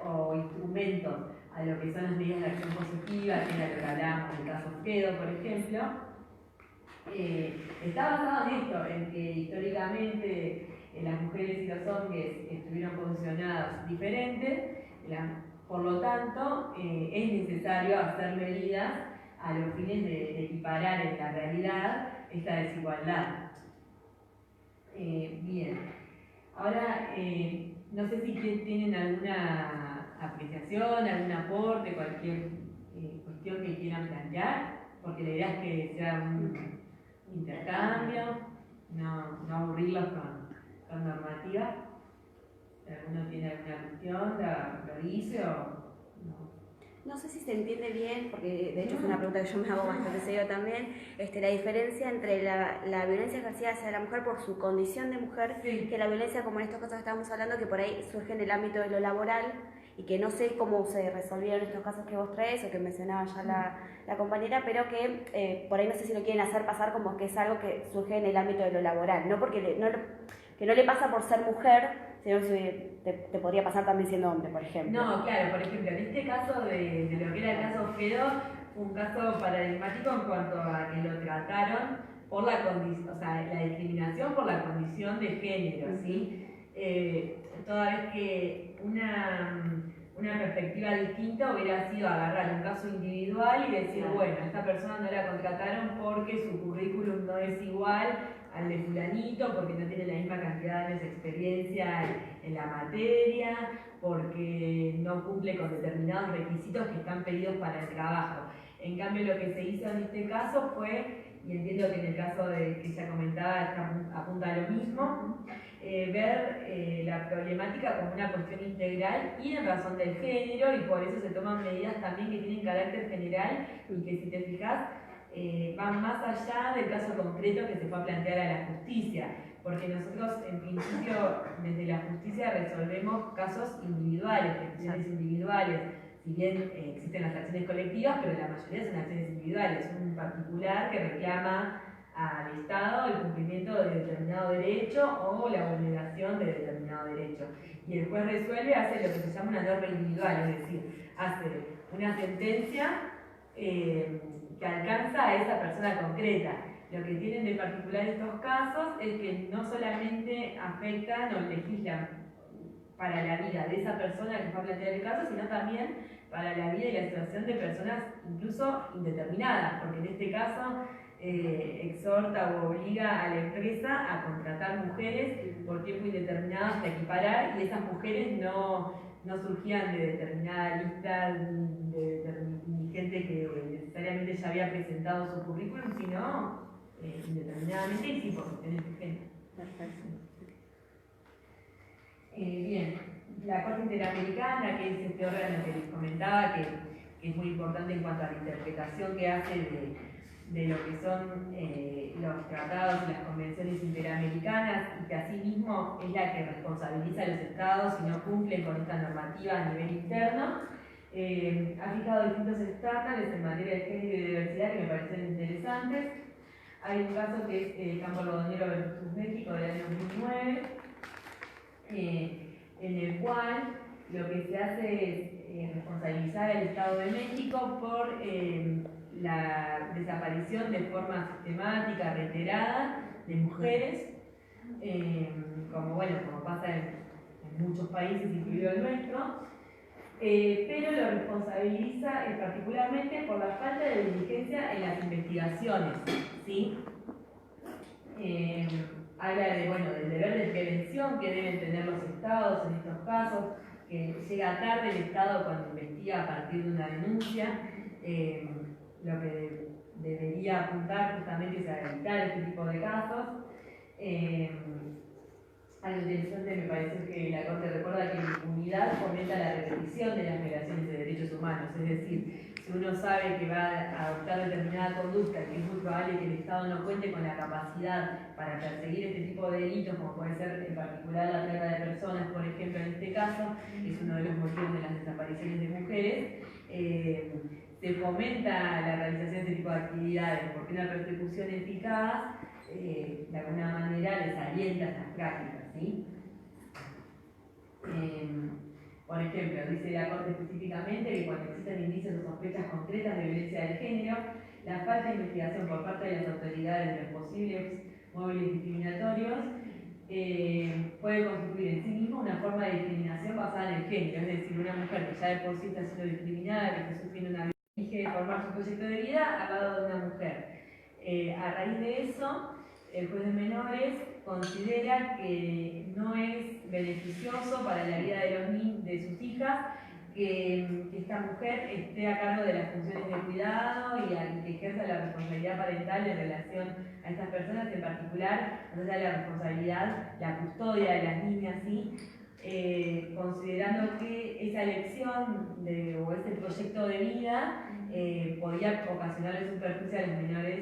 o instrumentos a lo que son las medidas de acción positiva, que era lo que hablábamos en el caso Quedo, por ejemplo, está basado en esto, en que históricamente las mujeres y los hombres estuvieron posicionados diferentes, por lo tanto es necesario hacer medidas a los fines de equiparar en la realidad esta desigualdad. Bien, ahora no sé si tienen alguna apreciación, algún aporte, cualquier cuestión que quieran plantear, porque la idea es que sea un intercambio, no aburrirlos con normativa. Si alguno tiene alguna cuestión, lo dice o no. No sé si se entiende bien, porque de hecho es una pregunta que yo me hago bastante seguido también, la diferencia entre la violencia ejercida hacia la mujer por su condición de mujer, que la violencia, como en estos casos que estábamos hablando, que por ahí surge en el ámbito de lo laboral y que no sé cómo se resolvieron estos casos que vos traes o que mencionaba ya la compañera, pero que por ahí no sé si lo quieren hacer pasar como que es algo que surge en el ámbito de lo laboral, no porque que no le pasa por ser mujer, sino que te podría pasar también siendo hombre, por ejemplo. No, claro, por ejemplo, en este caso de lo que era el caso Fedor, fue un caso paradigmático en cuanto a que lo trataron por la condición, o sea, la discriminación por la condición de género, ¿sí? Toda vez que una perspectiva distinta hubiera sido agarrar un caso individual y decir, bueno, esta persona no la contrataron porque su currículum no es igual al de fulanito, porque no tiene la misma cantidad de años de experiencia en la materia, porque no cumple con determinados requisitos que están pedidos para el trabajo. En cambio, lo que se hizo en este caso fue, y entiendo que en el caso de que ella comentaba apunta a lo mismo, ver la problemática como una cuestión integral y en razón del género, y por eso se toman medidas también que tienen carácter general y que, si te fijas, van más allá del caso concreto que se fue a plantear a la justicia, porque nosotros en principio desde la justicia resolvemos casos individuales, peticiones individuales, si bien existen las acciones colectivas, pero la mayoría son acciones individuales, un particular que reclama al Estado el cumplimiento de determinado derecho o la vulneración de determinado derecho. Y el juez resuelve, hace lo que se llama una norma individual, es decir, hace una sentencia que alcanza a esa persona concreta. Lo que tienen de particular estos casos es que no solamente afectan o legislan para la vida de esa persona que fue a plantear el caso, sino también para la vida y la situación de personas incluso indeterminadas, porque en este caso exhorta o obliga a la empresa a contratar mujeres por tiempo indeterminado hasta equiparar, y esas mujeres no surgían de determinada lista ni gente que necesariamente ya había presentado su currículum, sino indeterminadamente y sí por cuestiones de género. Perfecto. Bien, la Corte Interamericana, que es este órgano que les comentaba, que es muy importante en cuanto a la interpretación que hace de lo que son los tratados y las convenciones interamericanas, y que asimismo es la que responsabiliza a los estados si no cumplen con esta normativa a nivel interno. Ha fijado distintos estándares en materia de género y de diversidad que me parecen interesantes. Hay un caso que es Campo Algodonero versus México del año 2009, en el cual lo que se hace es responsabilizar al Estado de México por la desaparición de forma sistemática, reiterada, de mujeres, como pasa en muchos países, incluido el nuestro, pero lo responsabiliza particularmente por la falta de diligencia en las investigaciones, ¿sí? Habla del deber de prevención que deben tener los estados en estos casos, que llega tarde el Estado cuando investiga a partir de una denuncia. Lo que debería apuntar justamente es a evitar este tipo de casos. Algo interesante me parece que la Corte recuerda que la impunidad fomenta la repetición de las violaciones de derechos humanos, es decir, si uno sabe que va a adoptar determinada conducta, que es muy probable que el Estado no cuente con la capacidad para perseguir este tipo de delitos, como puede ser en particular la trata de personas, por ejemplo, en este caso, que es uno de los motivos de las desapariciones de mujeres, se fomenta la realización de este tipo de actividades, porque una persecución eficaz de alguna manera les alienta estas prácticas, ¿sí? Por ejemplo, dice la Corte específicamente que cuando existen indicios o sospechas concretas de violencia de género, la falta de investigación por parte de las autoridades de los posibles móviles discriminatorios puede constituir en sí mismo una forma de discriminación basada en el género, es decir, una mujer que ya de por sí está siendo discriminada, que está sufriendo una violencia, elige formar su proyecto de vida al lado de una mujer. A raíz de eso, el juez de menores considera que no es beneficioso para la vida de sus hijas que esta mujer esté a cargo de las funciones de cuidado y que ejerza la responsabilidad parental en relación a estas personas, en particular, más allá de la responsabilidad, la custodia de las niñas, ¿sí? considerando que esa elección o ese proyecto de vida podía ocasionarles un perjuicio a los menores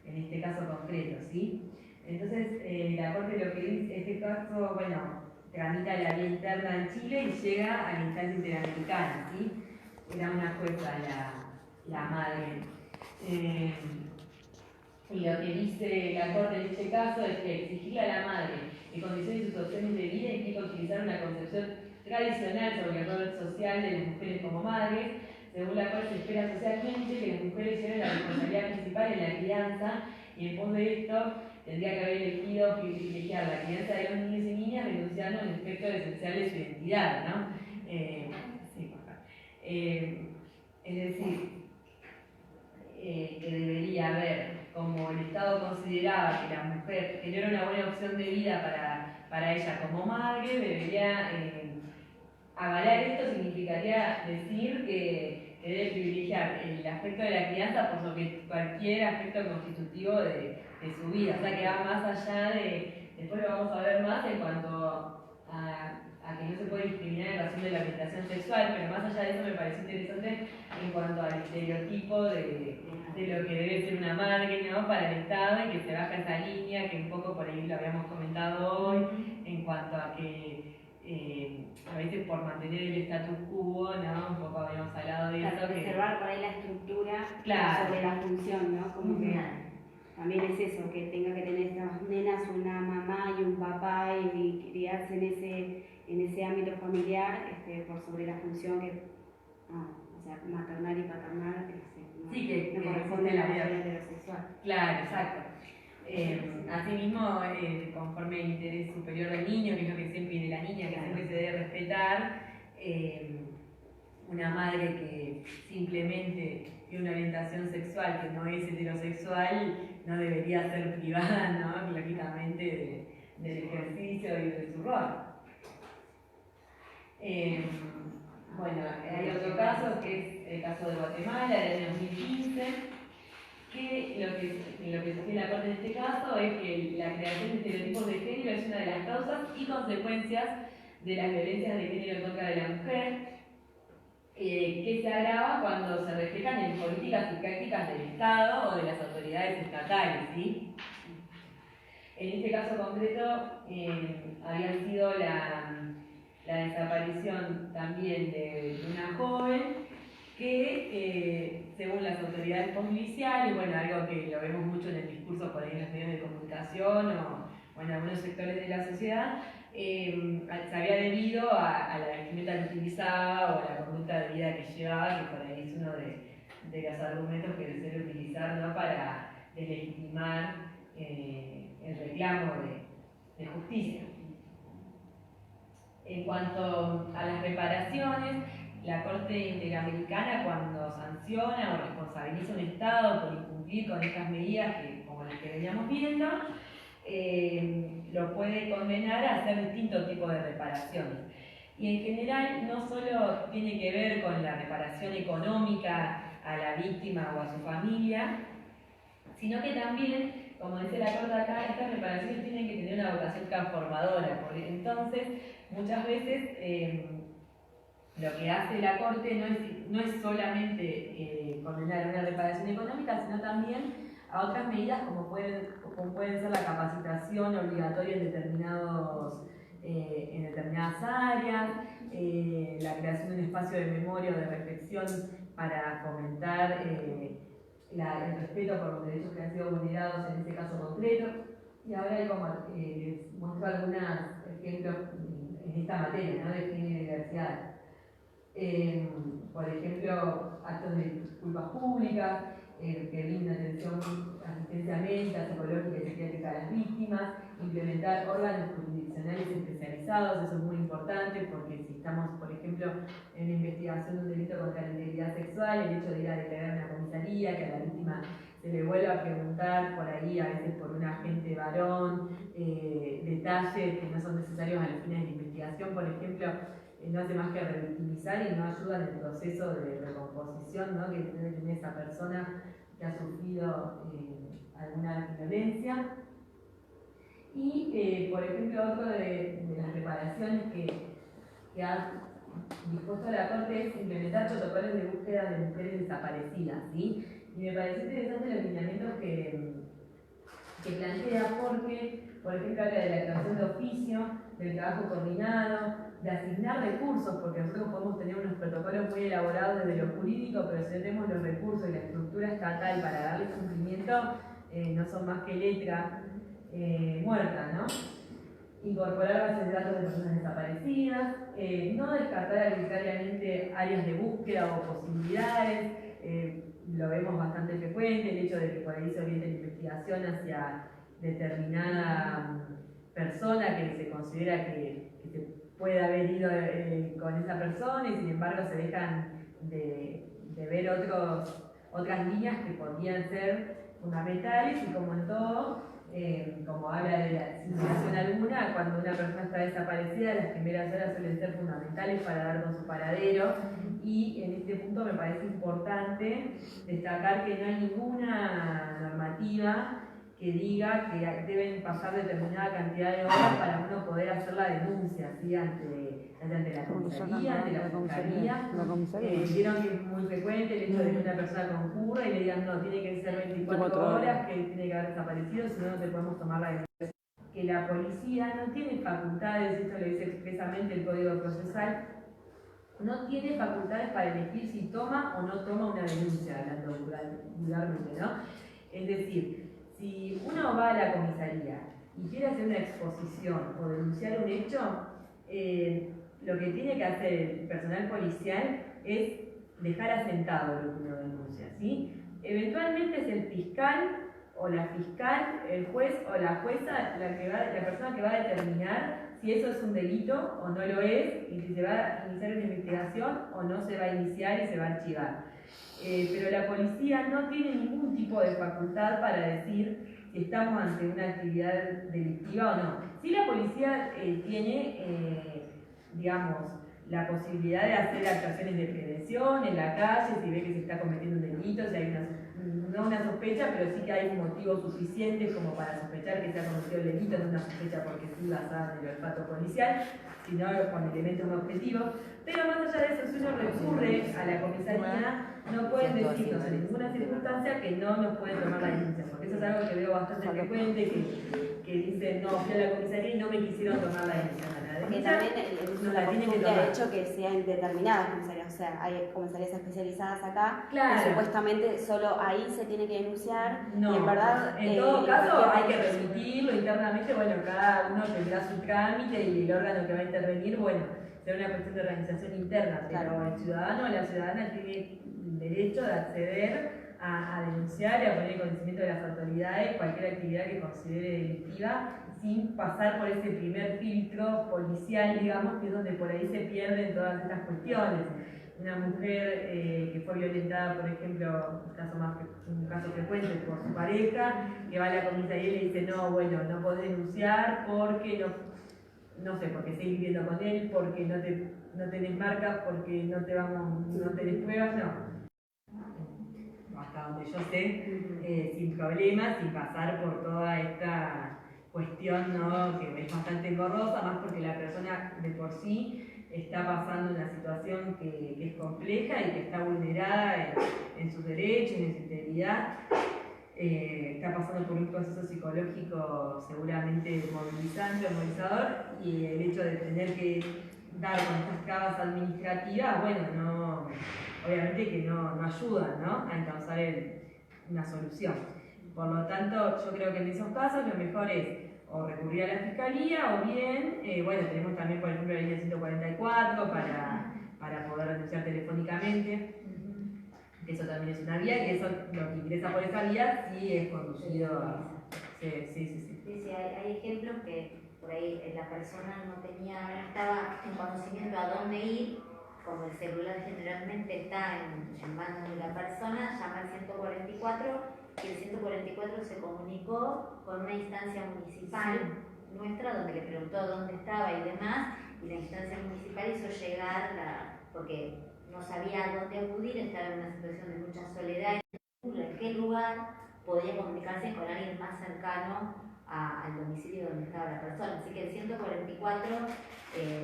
en este caso concreto, ¿sí? Entonces, la Corte lo que dice, este caso, bueno, tramita la vía interna en Chile y llega a la instancia interamericana, ¿sí? Era una jueza la madre. Y lo que dice la Corte en este caso es que exigirle a la madre en condiciones y sus opciones de vida implica utilizar una concepción tradicional sobre el rol social de las mujeres como madres, según la cual se espera socialmente que las mujeres lleven la responsabilidad principal en la crianza, y en pos de esto tendría que haber elegido privilegiar la crianza de los niños y niñas, renunciando a un aspecto esencial de su identidad, ¿no? Es decir, que debería haber, como el Estado consideraba que la mujer, que no era una buena opción de vida para ella como madre, debería avalar esto. Significaría decir que debe privilegiar el aspecto de la crianza por sobre cualquier aspecto constitutivo de su vida, o sea que va más allá de, después lo vamos a ver más en cuanto a que no se puede discriminar en razón de la orientación sexual, pero más allá de eso me pareció interesante en cuanto al estereotipo de lo que debe ser una madre, ¿no?, para el Estado, y que se baja esa línea, que un poco por ahí lo habíamos comentado hoy, en cuanto a que a veces por mantener el status quo, ¿no?, un poco habíamos hablado de eso. Preservar por ahí la estructura Claro. sobre la función, ¿no? Como que también es eso, que tenga que tener estas nenas una mamá y un papá y criarse en ese ámbito familiar, por sobre la función que, o sea, maternal y paternal, no, sí, que corresponde a la vida heterosexual. Claro, exacto. Asimismo, conforme el interés superior del niño, que es lo que siempre, y de la niña, que siempre se debe respetar, una madre que simplemente tiene una orientación sexual que no es heterosexual no debería ser privada, ¿no?, lógicamente del ejercicio y de su rol. Bueno, hay otro caso que es el caso de Guatemala del año 2015, que lo que sostiene la Corte en este caso es que la creación de estereotipos de género es una de las causas y consecuencias de las violencias de género en contra de la mujer, que se agrava cuando se reflejan en políticas y prácticas del Estado o de las autoridades estatales, ¿sí? En este caso concreto había sido la desaparición también de una joven que, según las autoridades policiales, bueno, algo que lo vemos mucho en el discurso por ahí en los medios de comunicación o en algunos sectores de la sociedad, se había debido a la vestimenta que utilizaba o a la conducta de vida que llevaba, que por ahí es uno de los argumentos que se suele utilizar, ¿no?, para deslegitimar el reclamo de justicia. En cuanto a las reparaciones, la Corte Interamericana, cuando sanciona o responsabiliza a un Estado por incumplir con estas medidas, como las que veníamos viendo, lo puede condenar a hacer distintos tipos de reparaciones. Y en general no solo tiene que ver con la reparación económica a la víctima o a su familia, sino que también, como dice la Corte acá, estas reparaciones tienen que tener una vocación transformadora, porque entonces muchas veces lo que hace la Corte no es solamente condenar una reparación económica, sino también a otras medidas como pueden ser la capacitación obligatoria en determinadas áreas, la creación de un espacio de memoria o de reflexión para fomentar el respeto por los derechos que han sido vulnerados en este caso concreto. Y ahora les muestro algunos ejemplos en esta materia, ¿no?, de género y diversidad. Por ejemplo, actos de disculpas públicas, que brindan asistencia médica, psicológica y psiquiátrica a las víctimas, implementar órganos jurisdiccionales especializados. Eso es muy importante porque si estamos, por ejemplo, en la investigación de un delito contra la integridad sexual, el hecho de ir a declarar en una comisaría, que a la víctima se le vuelva a preguntar por ahí, a veces por un agente varón, detalles que no son necesarios a los fines de la investigación, por ejemplo, no hace más que revictimizar y no ayuda en el proceso de recomposición, ¿no?, que debe tener esa persona que ha sufrido alguna violencia. Y, por ejemplo, otro de las reparaciones que que ha dispuesto la Corte es implementar protocolos de búsqueda de mujeres desaparecidas, ¿sí? Y me pareció interesante los lineamientos que plantea porque, por ejemplo, habla de la actuación de oficio, del trabajo coordinado, de asignar recursos, porque nosotros podemos tener unos protocolos muy elaborados desde lo jurídico, pero si no tenemos los recursos y la estructura estatal para darle cumplimiento, no son más que letra muerta, ¿no? Incorporar bases de datos de personas desaparecidas, no descartar arbitrariamente áreas de búsqueda o posibilidades, lo vemos bastante frecuente, el hecho de que por ahí se oriente la investigación hacia determinada persona que se considera que se puede haber ido con esa persona y sin embargo se dejan de ver otras líneas que podrían ser fundamentales y como en todo, como habla de la simulación alguna, cuando una persona está desaparecida, las primeras horas suelen ser fundamentales para dar con su paradero y en este punto me parece importante destacar que no hay ninguna normativa que diga que deben pasar determinada cantidad de horas para uno poder hacer la denuncia, ¿sí? ante la comisaría, ante la fiscalía. Vieron que es muy frecuente el hecho de que una persona concurra y le digan no, tiene que ser 24 horas, que tiene que haber desaparecido, si no, no te podemos tomar la denuncia. Que la policía no tiene facultades, esto lo dice expresamente el Código Procesal, no tiene facultades para elegir si toma o no toma una denuncia, hablando vulgarmente, ¿no? Es decir, si uno va a la comisaría y quiere hacer una exposición o denunciar un hecho, lo que tiene que hacer el personal policial es dejar asentado lo que uno denuncia, ¿sí? Eventualmente es el fiscal o la fiscal, el juez o la jueza la persona que va a determinar si eso es un delito o no lo es y si se va a iniciar una investigación o no se va a iniciar y se va a archivar. Pero la policía no tiene ningún tipo de facultad para decir si estamos ante una actividad delictiva o no. Sí, la policía tiene, digamos, la posibilidad de hacer actuaciones de prevención en la calle, si ve que se está cometiendo un delito, si hay no una sospecha, pero sí que hay motivos suficientes como para sospechar que se ha cometido el delito, no una sospecha porque sí basada en el olfato policial, sino con elementos objetivos. Pero más allá de eso, si uno recurre a la comisaría, no pueden decirnos en ninguna circunstancia que no nos pueden tomar la denuncia, porque eso es algo que veo bastante frecuente, que dicen, no, fui a la comisaría y no me quisieron tomar la denuncia. Porque también la consulta ha hecho que sean determinadas comisarías, o sea, hay comisarías especializadas acá, claro, y supuestamente solo ahí se tiene que denunciar, no, y en verdad... en todo caso hay que remitirlo internamente, bueno, cada uno tendrá su trámite y el órgano que va a intervenir, bueno, será una cuestión de organización interna, pero claro, el ciudadano o la ciudadana tiene derecho de acceder a denunciar y a poner en conocimiento de las autoridades cualquier actividad que considere delictiva sin pasar por ese primer filtro policial, digamos, que es donde por ahí se pierden todas estas cuestiones. Una mujer que fue violentada, por ejemplo, un caso frecuente por su pareja, que va a la comisaría y le dice, no, bueno, no podés denunciar porque no sé, porque seguís viviendo con él, porque no tenés marcas, porque no tenés pruebas, no. Hasta donde yo sé, sin problemas, sin pasar por toda esta cuestión, ¿no? Que es bastante engorrosa, más porque la persona de por sí está pasando una situación que es compleja y que está vulnerada en sus derechos, en su integridad. Está pasando por un proceso psicológico seguramente movilizador, y el hecho de tener que dar con estas trabas administrativas, bueno, obviamente que no ayudan, ¿no? A encauzar una solución. Por lo tanto, yo creo que en esos casos lo mejor es o recurrir a la fiscalía o bien, bueno, tenemos también por ejemplo la línea 144 para poder denunciar telefónicamente. Eso también es una vía, y eso lo que ingresa por esa vía sí es conducido a... Sí, hay ejemplos que por ahí la persona no estaba en conocimiento a dónde ir, como el celular generalmente está en manos de la persona, llama al 144 y el 144 se comunicó con una instancia municipal nuestra donde le preguntó dónde estaba y demás, y la instancia municipal hizo llegar, porque no sabía a dónde acudir, estaba en una situación de mucha soledad, en qué lugar podía comunicarse con alguien más cercano al domicilio donde estaba la persona. Así que el 144,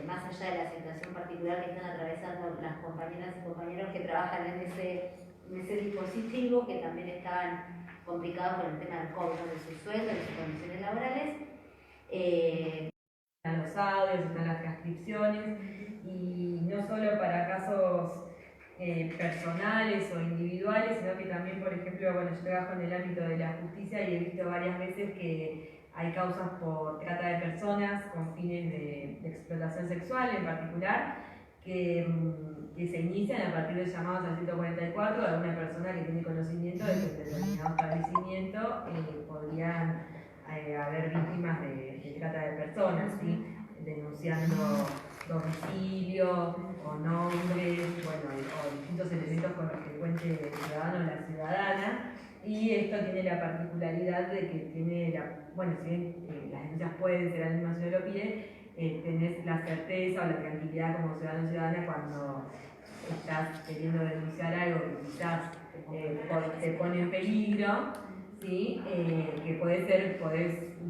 más allá de la situación particular que están atravesando las compañeras y compañeros que trabajan en ese dispositivo, que también estaban complicados con el tema del cobro de sus sueldos, de sus condiciones laborales. Están los audios, están las transcripciones, y no solo para casos personales o individuales, sino que también, por ejemplo, bueno, yo trabajo en el ámbito de la justicia y he visto varias veces que hay causas por trata de personas con fines de explotación sexual en particular, que se inician a partir de llamados al 144 a una persona que tiene conocimiento de que en determinado establecimiento podrían haber víctimas de trata de personas, ¿sí? Denunciando domicilio o nombres, bueno, o distintos elementos con los que cuente el ciudadano o la ciudadana. Y esto tiene la particularidad de que tiene bueno, si bien las denuncias pueden ser anónimas si no lo pide, tenés la certeza o la tranquilidad como ciudadano o ciudadana cuando estás queriendo denunciar algo que quizás te pone en peligro, ¿sí? Que podés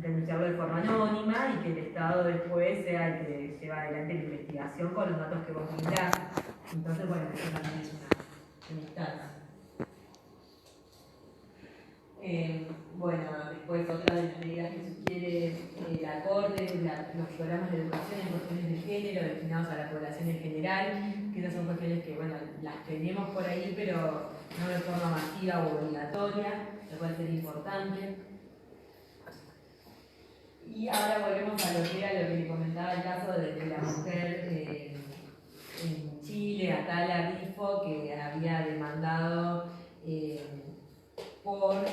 denunciarlo de forma anónima y que el Estado después sea el que lleva adelante la investigación con los datos que vos brindás. Entonces, bueno, eso también es una instancia. Bueno, después otra de las medidas que sugiere la Corte, los programas de educación en cuestiones de género destinados a la población en general, que esas son cuestiones que, bueno, las tenemos por ahí, pero no de forma masiva o obligatoria, lo cual sería importante. Y ahora volvemos a lo que era lo que le comentaba el caso de la mujer en Chile, Atala Rifo, que había demandado por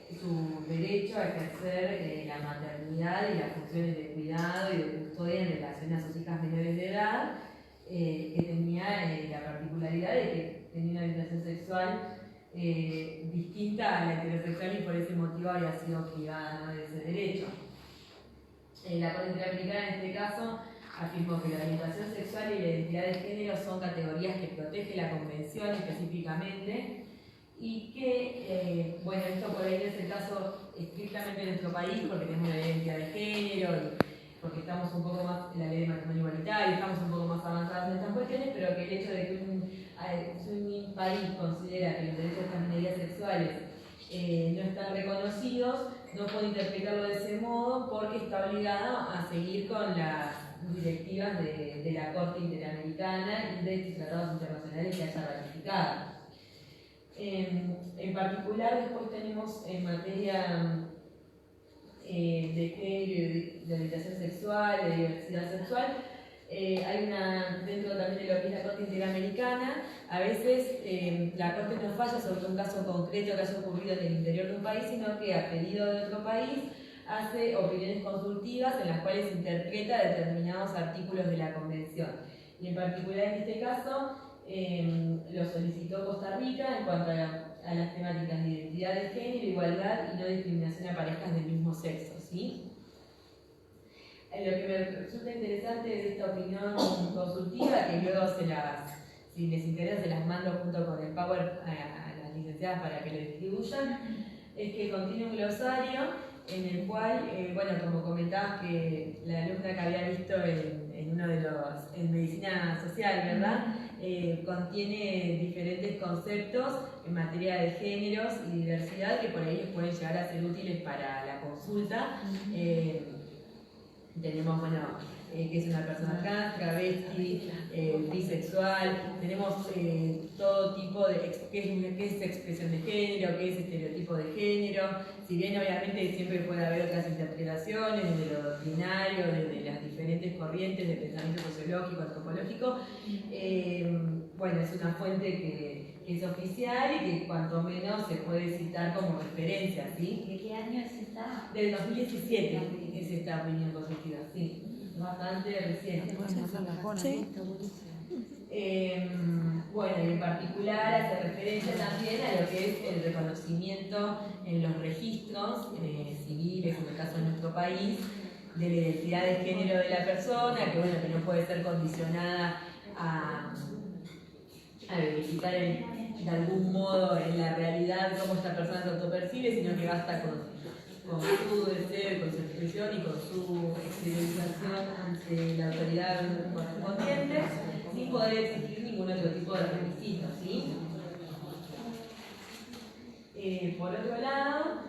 su derecho a ejercer la maternidad y las funciones de cuidado y de custodia en relación a sus hijas menores de edad, que tenía la particularidad de que tenía una orientación sexual distinta a la heterosexual y por ese motivo había sido privada, ¿no?, de ese derecho. La Corte Interamericana en este caso afirmó que la orientación sexual y la identidad de género son categorías que protege la Convención específicamente, y que, bueno, esto por ahí no es el caso estrictamente en nuestro país, porque tenemos la ley de identidad de género y porque estamos un poco más en la ley de matrimonio igualitario, estamos un poco más avanzados en estas cuestiones, pero que el hecho de que un país considera que los derechos de estas minorías sexuales no están reconocidos, no puede interpretarlo de ese modo porque está obligado a seguir con las directivas de la Corte Interamericana y de estos tratados internacionales que haya ratificado. En particular, después tenemos en materia de género, de orientación sexual, de diversidad sexual, hay dentro también de lo que es la Corte Interamericana, a veces la Corte no falla sobre un caso concreto que haya ocurrido en el interior de un país, sino que a pedido de otro país hace opiniones consultivas en las cuales interpreta determinados artículos de la Convención. Y en particular en este caso, lo solicitó Costa Rica en cuanto a las temáticas de identidad de género, igualdad y no discriminación a parejas del mismo sexo, ¿sí? Lo que me resulta interesante de esta opinión consultiva, que luego si les interesa se las mando junto con el Power a las licenciadas para que lo distribuyan, es que contiene un glosario en el cual, bueno, como comentabas que la alumna que había visto en uno de en medicina social, ¿verdad? Contiene diferentes conceptos en materia de géneros y diversidad que por ahí les pueden llegar a ser útiles para la consulta. Tenemos, bueno, que es una persona trans, travesti, bisexual, tenemos todo tipo de, qué es expresión de género, qué es estereotipo de género, si bien obviamente siempre puede haber otras interpretaciones desde lo doctrinario, desde las diferentes corrientes de pensamiento sociológico, antropológico, bueno, es una fuente que es oficial y que cuanto menos se puede citar como referencia, ¿sí? ¿De qué año es esta? Del 2017 es esta opinión consultiva, sí. Bastante reciente. Sí. Bueno, y en particular hace referencia también a lo que es el reconocimiento en los registros civiles, en el caso de nuestro país, de la identidad de género de la persona, que bueno, que no puede ser condicionada a verificar de algún modo en la realidad cómo esta persona se autopercibe, sino que basta con su deseo, con su expresión y con su exteriorización ante la autoridad correspondiente, sin poder exigir ningún otro tipo de requisito, ¿sí? Por otro lado,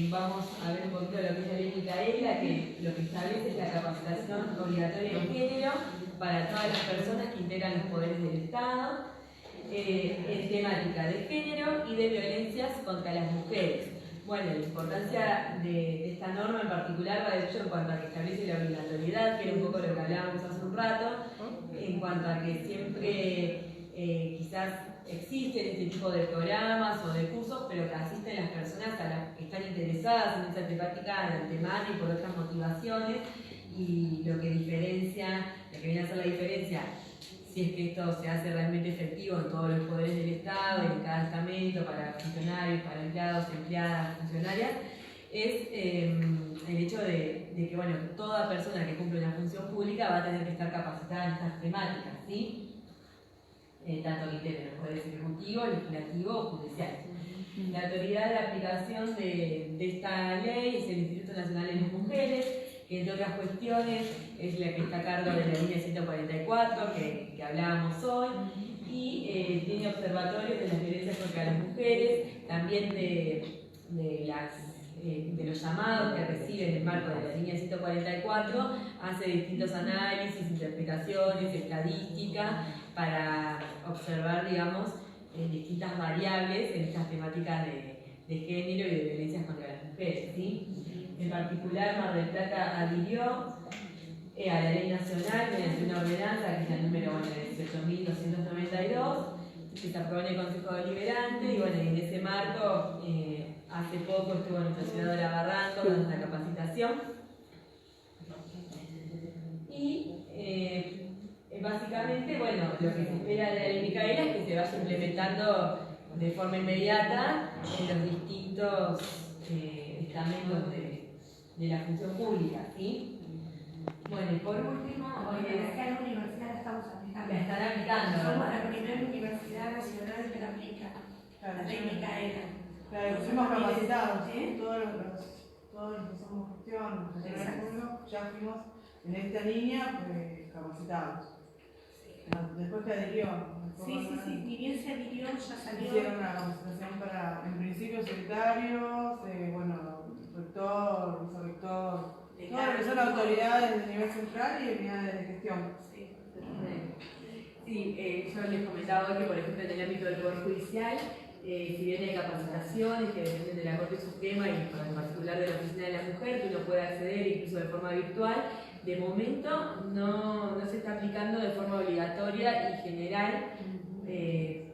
vamos a ver un poquito lo que es la ley Micaela, que lo que establece es la capacitación obligatoria en género para todas las personas que integran los poderes del Estado, en temática de género y de violencias contra las mujeres. Bueno, la importancia de esta norma en particular va de hecho en cuanto a que establece la obligatoriedad, que era un poco lo que hablábamos hace un rato, en cuanto a que siempre quizás existen este tipo de programas o de cursos, pero que asisten las personas a las que están interesadas en esa temática de antemano y por otras motivaciones, y lo que diferencia, lo que viene a ser la diferencia, si es que esto se hace realmente efectivo en todos los poderes del Estado y en cada estamento, para funcionarios, para empleados, empleadas, funcionarias, es el hecho de que bueno, toda persona que cumple una función pública va a tener que estar capacitada en estas temáticas, ¿sí? Tanto que integre los poderes ejecutivo, legislativo o judicial. La autoridad de aplicación de esta ley es el Instituto Nacional de las Mujeres, que entre otras cuestiones es la que está a cargo de la línea 144 que hablábamos hoy, y tiene observatorios de las violencias contra las mujeres, también de los llamados que reciben en el marco de la línea 144, hace distintos análisis, interpretaciones, estadística, para observar, digamos, distintas variables en estas temáticas de género y de violencias contra las mujeres, ¿sí? En particular, Mar del Plata adhirió a la ley nacional mediante una ordenanza, que es la número 18.292, que se aprobó en el Consejo Deliberante, y bueno, en ese marco, hace poco estuvo nuestra senadora Barranco dando la capacitación. Y básicamente, bueno, lo que se espera de la ley Micaela es que se vaya implementando de forma inmediata en los distintos estamentos de la función pública, ¿sí? Bueno, y por último, acá en la universidad la estamos aplicando. la están aplicando. Somos la primera universidad nacional que la aplica, la ley Micaela. Claro, fuimos capacitados, todos los que somos gestión, ya fuimos en esta línea capacitados. Después que adhirió. Sí, ni bien se adhirió, ya salió. Hicieron una capacitación para, en principio, secretarios, rector, vicerrector, todo lo que son autoridades de nivel central y unidades de gestión. Sí, yo les comentaba hoy que, por ejemplo, en el ámbito del Poder Judicial, si bien hay capacitaciones que dependen de la Corte Suprema y en particular de la Oficina de la Mujer, que uno puede acceder incluso de forma virtual, de momento no se está aplicando de forma obligatoria y general,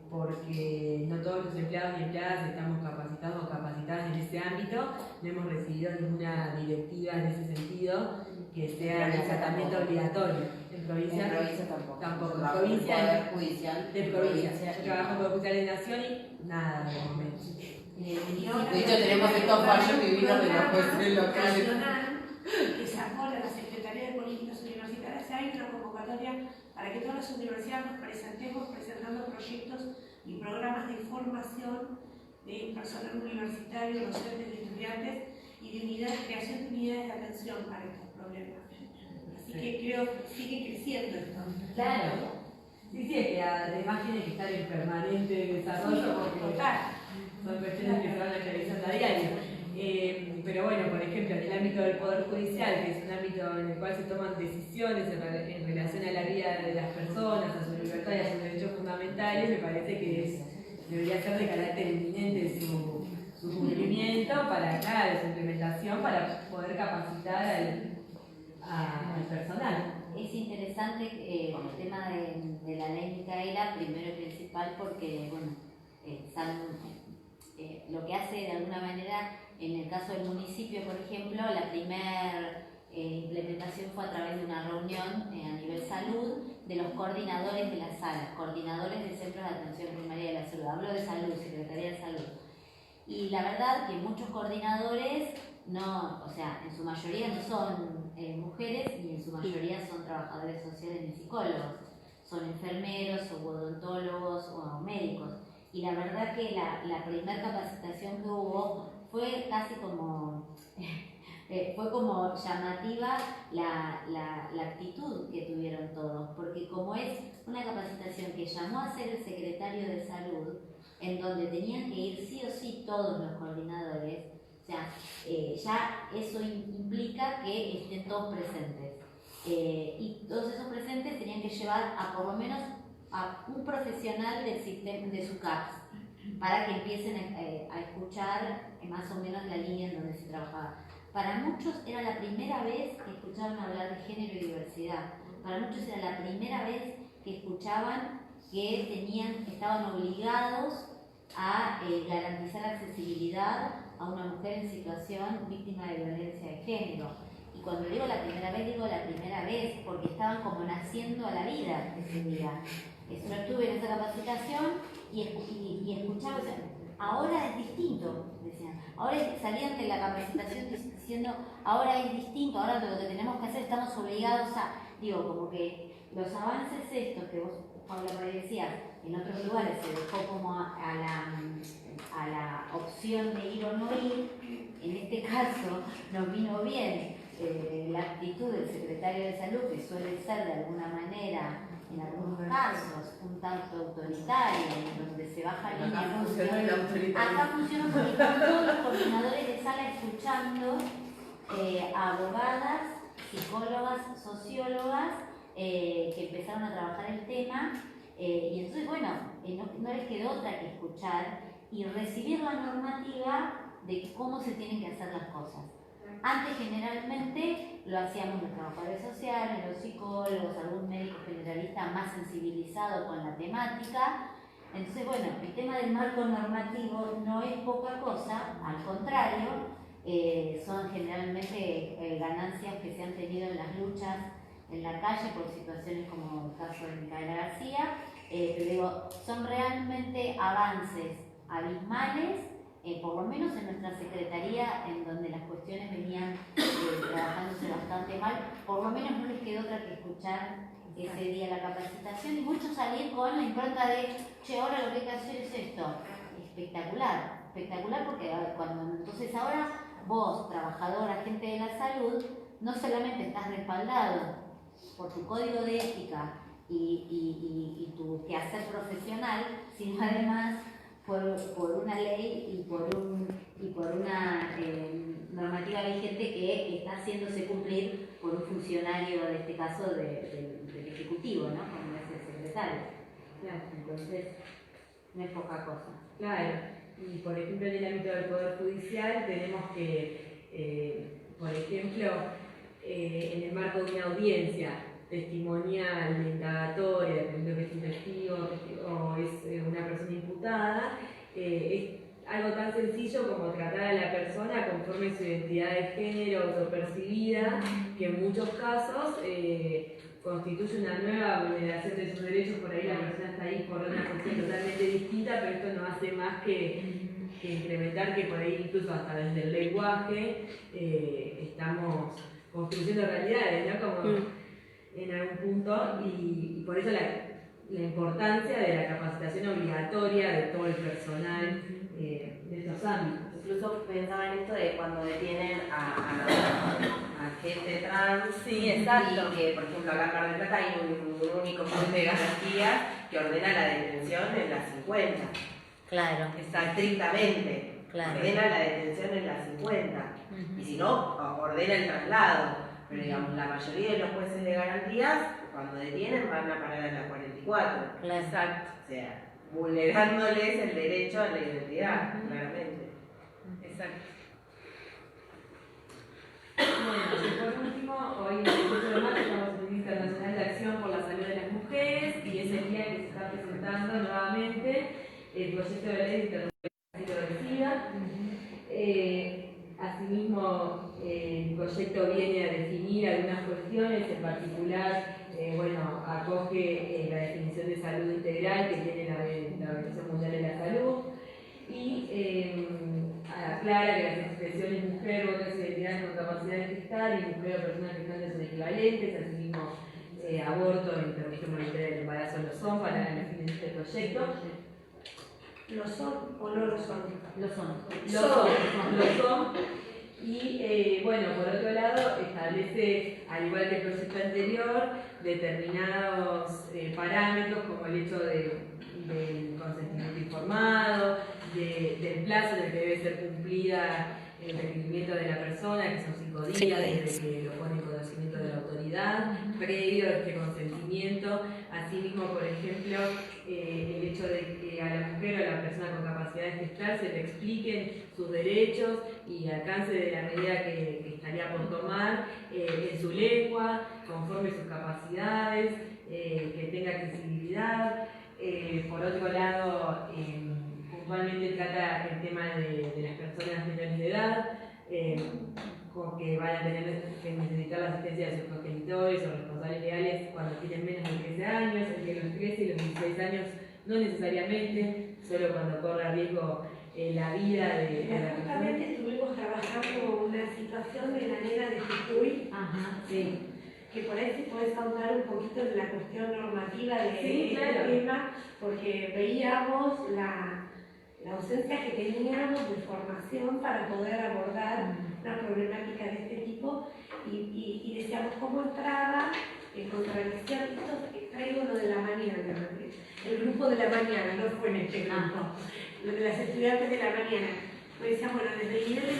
porque no todos los empleados y empleadas estamos capacitados o capacitadas en ese ámbito. No hemos recibido ninguna directiva en ese sentido que sea exactamente obligatorio. En provincia tampoco. En provincia, de provincia. Yo trabajo en Poder Judicial de Nación y nada de momento. De hecho, tenemos estos fallos que vino de los jueces locales. Que sacó la Secretaría de Políticas Universitarias, hay una convocatoria para que todas las universidades nos presentemos presentando proyectos y programas de formación de personal universitario, docentes, de estudiantes y de creación de unidades de atención para estos problemas. Así que creo que sigue creciendo esto. Claro. Sí, es que además tiene que estar en permanente desarrollo porque son cuestiones que se van actualizando a diario. Pero bueno, por ejemplo, en el ámbito del Poder Judicial, que es un ámbito en el cual se toman decisiones en relación a la vida de las personas, a su libertad y a sus derechos fundamentales, me parece que debería ser de carácter inminente su cumplimiento para, claro, su implementación, para poder capacitar al personal. Es interesante el tema de la ley Micaela, primero y principal, porque bueno, lo que hace de alguna manera, en el caso del municipio, por ejemplo, la primera implementación fue a través de una reunión a nivel salud de los coordinadores de las salas, coordinadores de centros de atención primaria de la salud. Hablo de salud, Secretaría de Salud. Y la verdad que muchos coordinadores en su mayoría no son mujeres y en su mayoría son trabajadores sociales ni psicólogos, son enfermeros o odontólogos o médicos. Y la verdad que la primera capacitación que hubo fue casi como, fue como llamativa la actitud que tuvieron todos, porque como es una capacitación que llamó a ser el secretario de salud, en donde tenían que ir sí o sí todos los coordinadores, o sea, ya eso implica que estén todos presentes. Y todos esos presentes tenían que llevar a por lo menos a un profesional del sistema de su CAPS para que empiecen a escuchar más o menos la línea en donde se trabajaba. Para muchos era la primera vez que escuchaban hablar de género y diversidad. Para muchos era la primera vez que escuchaban que estaban obligados a garantizar accesibilidad a una mujer en situación víctima de violencia de género. Y cuando digo la primera vez, porque estaban como naciendo a la vida ese día. Yo estuve en esa capacitación y escuchaba, o sea, ahora es distinto, decían. Ahora salían de la capacitación diciendo, ahora es distinto, ahora lo que tenemos que hacer, estamos obligados a, digo, como que los avances estos que vos, Paula, por ahí decías, en otros lugares se dejó como a la opción de ir o no ir, en este caso nos vino bien la actitud del secretario de salud, que suele ser de alguna manera, en algunos casos, un tanto autoritario, en donde se baja línea. Acá funciona porque están todos los coordinadores de sala escuchando a abogadas, psicólogas, sociólogas que empezaron a trabajar el tema, y entonces, bueno, no les quedó otra que escuchar y recibir la normativa de cómo se tienen que hacer las cosas. Antes generalmente lo hacíamos los trabajadores sociales, los psicólogos, algún médico generalista más sensibilizado con la temática. Entonces, bueno, el tema del marco normativo no es poca cosa, al contrario, son generalmente ganancias que se han tenido en las luchas en la calle por situaciones como el caso de Micaela García, pero digo, son realmente avances abismales. Por lo menos en nuestra secretaría, en donde las cuestiones venían trabajándose bastante mal, por lo menos no les quedó otra que escuchar ese día la capacitación, y muchos salían con la impronta de, che, ahora lo que hay que hacer es esto. Espectacular, espectacular, porque entonces ahora vos, trabajador, agente de la salud, no solamente estás respaldado por tu código de ética y tu quehacer profesional, sino además por una ley y por una normativa vigente que está haciéndose cumplir por un funcionario, en este caso, del Ejecutivo, ¿no? Como es el secretario. Claro. Entonces, no es poca cosa. Claro, y por ejemplo en el ámbito del Poder Judicial tenemos que, por ejemplo, en el marco de una audiencia testimonial, indagatoria, dependiendo que es un testigo o es una persona imputada, es algo tan sencillo como tratar a la persona conforme su identidad de género autopercibida, que en muchos casos constituye una nueva vulneración de sus derechos. Por ahí la persona está ahí por una cuestión totalmente distinta, pero esto no hace más que incrementar que por ahí incluso hasta desde el lenguaje estamos construyendo realidades, ¿no? Como en algún punto, y por eso la importancia de la capacitación obligatoria de todo el personal de estos ámbitos. Incluso pensaba en esto de cuando detienen a gente trans, Sí, exacto. y que, por ejemplo, acá en Mar del Plata hay un único juez de garantía que ordena la detención en las 50. Claro, Está estrictamente. Claro. Ordena la detención en las 50. Y si no, ordena el traslado. Pero digamos, la mayoría de los jueces de garantías, cuando detienen, van a parar a la 44. Claro. Exacto. O sea, vulnerándoles el derecho a la identidad, claramente. Exacto. Bueno, y por último, hoy el 18 de marzo estamos en el Día Internacional de Acción por la Salud de las Mujeres, y es el día que se está presentando nuevamente el proyecto de ley de interrupción del SIDA. Asimismo, el proyecto viene a definir algunas cuestiones, en particular, acoge la definición de salud integral que tiene la Organización Mundial de la Salud, y aclara que las expresiones mujer u otras identidades con capacidad de gestar y mujer o personas gestantes son equivalentes. Asimismo, aborto e interrupción voluntaria del embarazo lo son para la definición del proyecto. ¿Lo son o no lo son? Lo son. Lo son. Y bueno, por otro lado, establece, al igual que el proyecto anterior, determinados parámetros como el hecho del consentimiento informado, del plazo en el que debe ser cumplida el requerimiento de la persona, que son 5 días desde que lo pone en conocimiento de la autoridad, previo a este consentimiento. Asimismo, por ejemplo, el hecho de que a la mujer o a la persona con capacidad de gestar se le expliquen sus derechos y alcance de la medida que estaría por tomar en su lengua, conforme sus capacidades, que tenga accesibilidad. Por otro lado, puntualmente trata el tema de las personas menores de edad, que van a tener que necesitar la asistencia de sus progenitores o responsables legales cuando tienen menos de 13 años, entre los 13 y los 16 años no necesariamente, solo cuando corre riesgo la vida de la persona. Justamente estuvimos trabajando una situación de la nena de Jujuy. Ajá, sí. Que por ahí se puede ahondar un poquito en la cuestión normativa de Sí, claro. tema, porque veíamos la ausencia que teníamos de formación para poder abordar una problemática de este tipo y decíamos cómo entraba en contradicción. Esto traigo lo de la mañana, el grupo de la mañana, no fue en este grupo, lo de las estudiantes de la mañana. Pues decían, bueno, desde el nivel de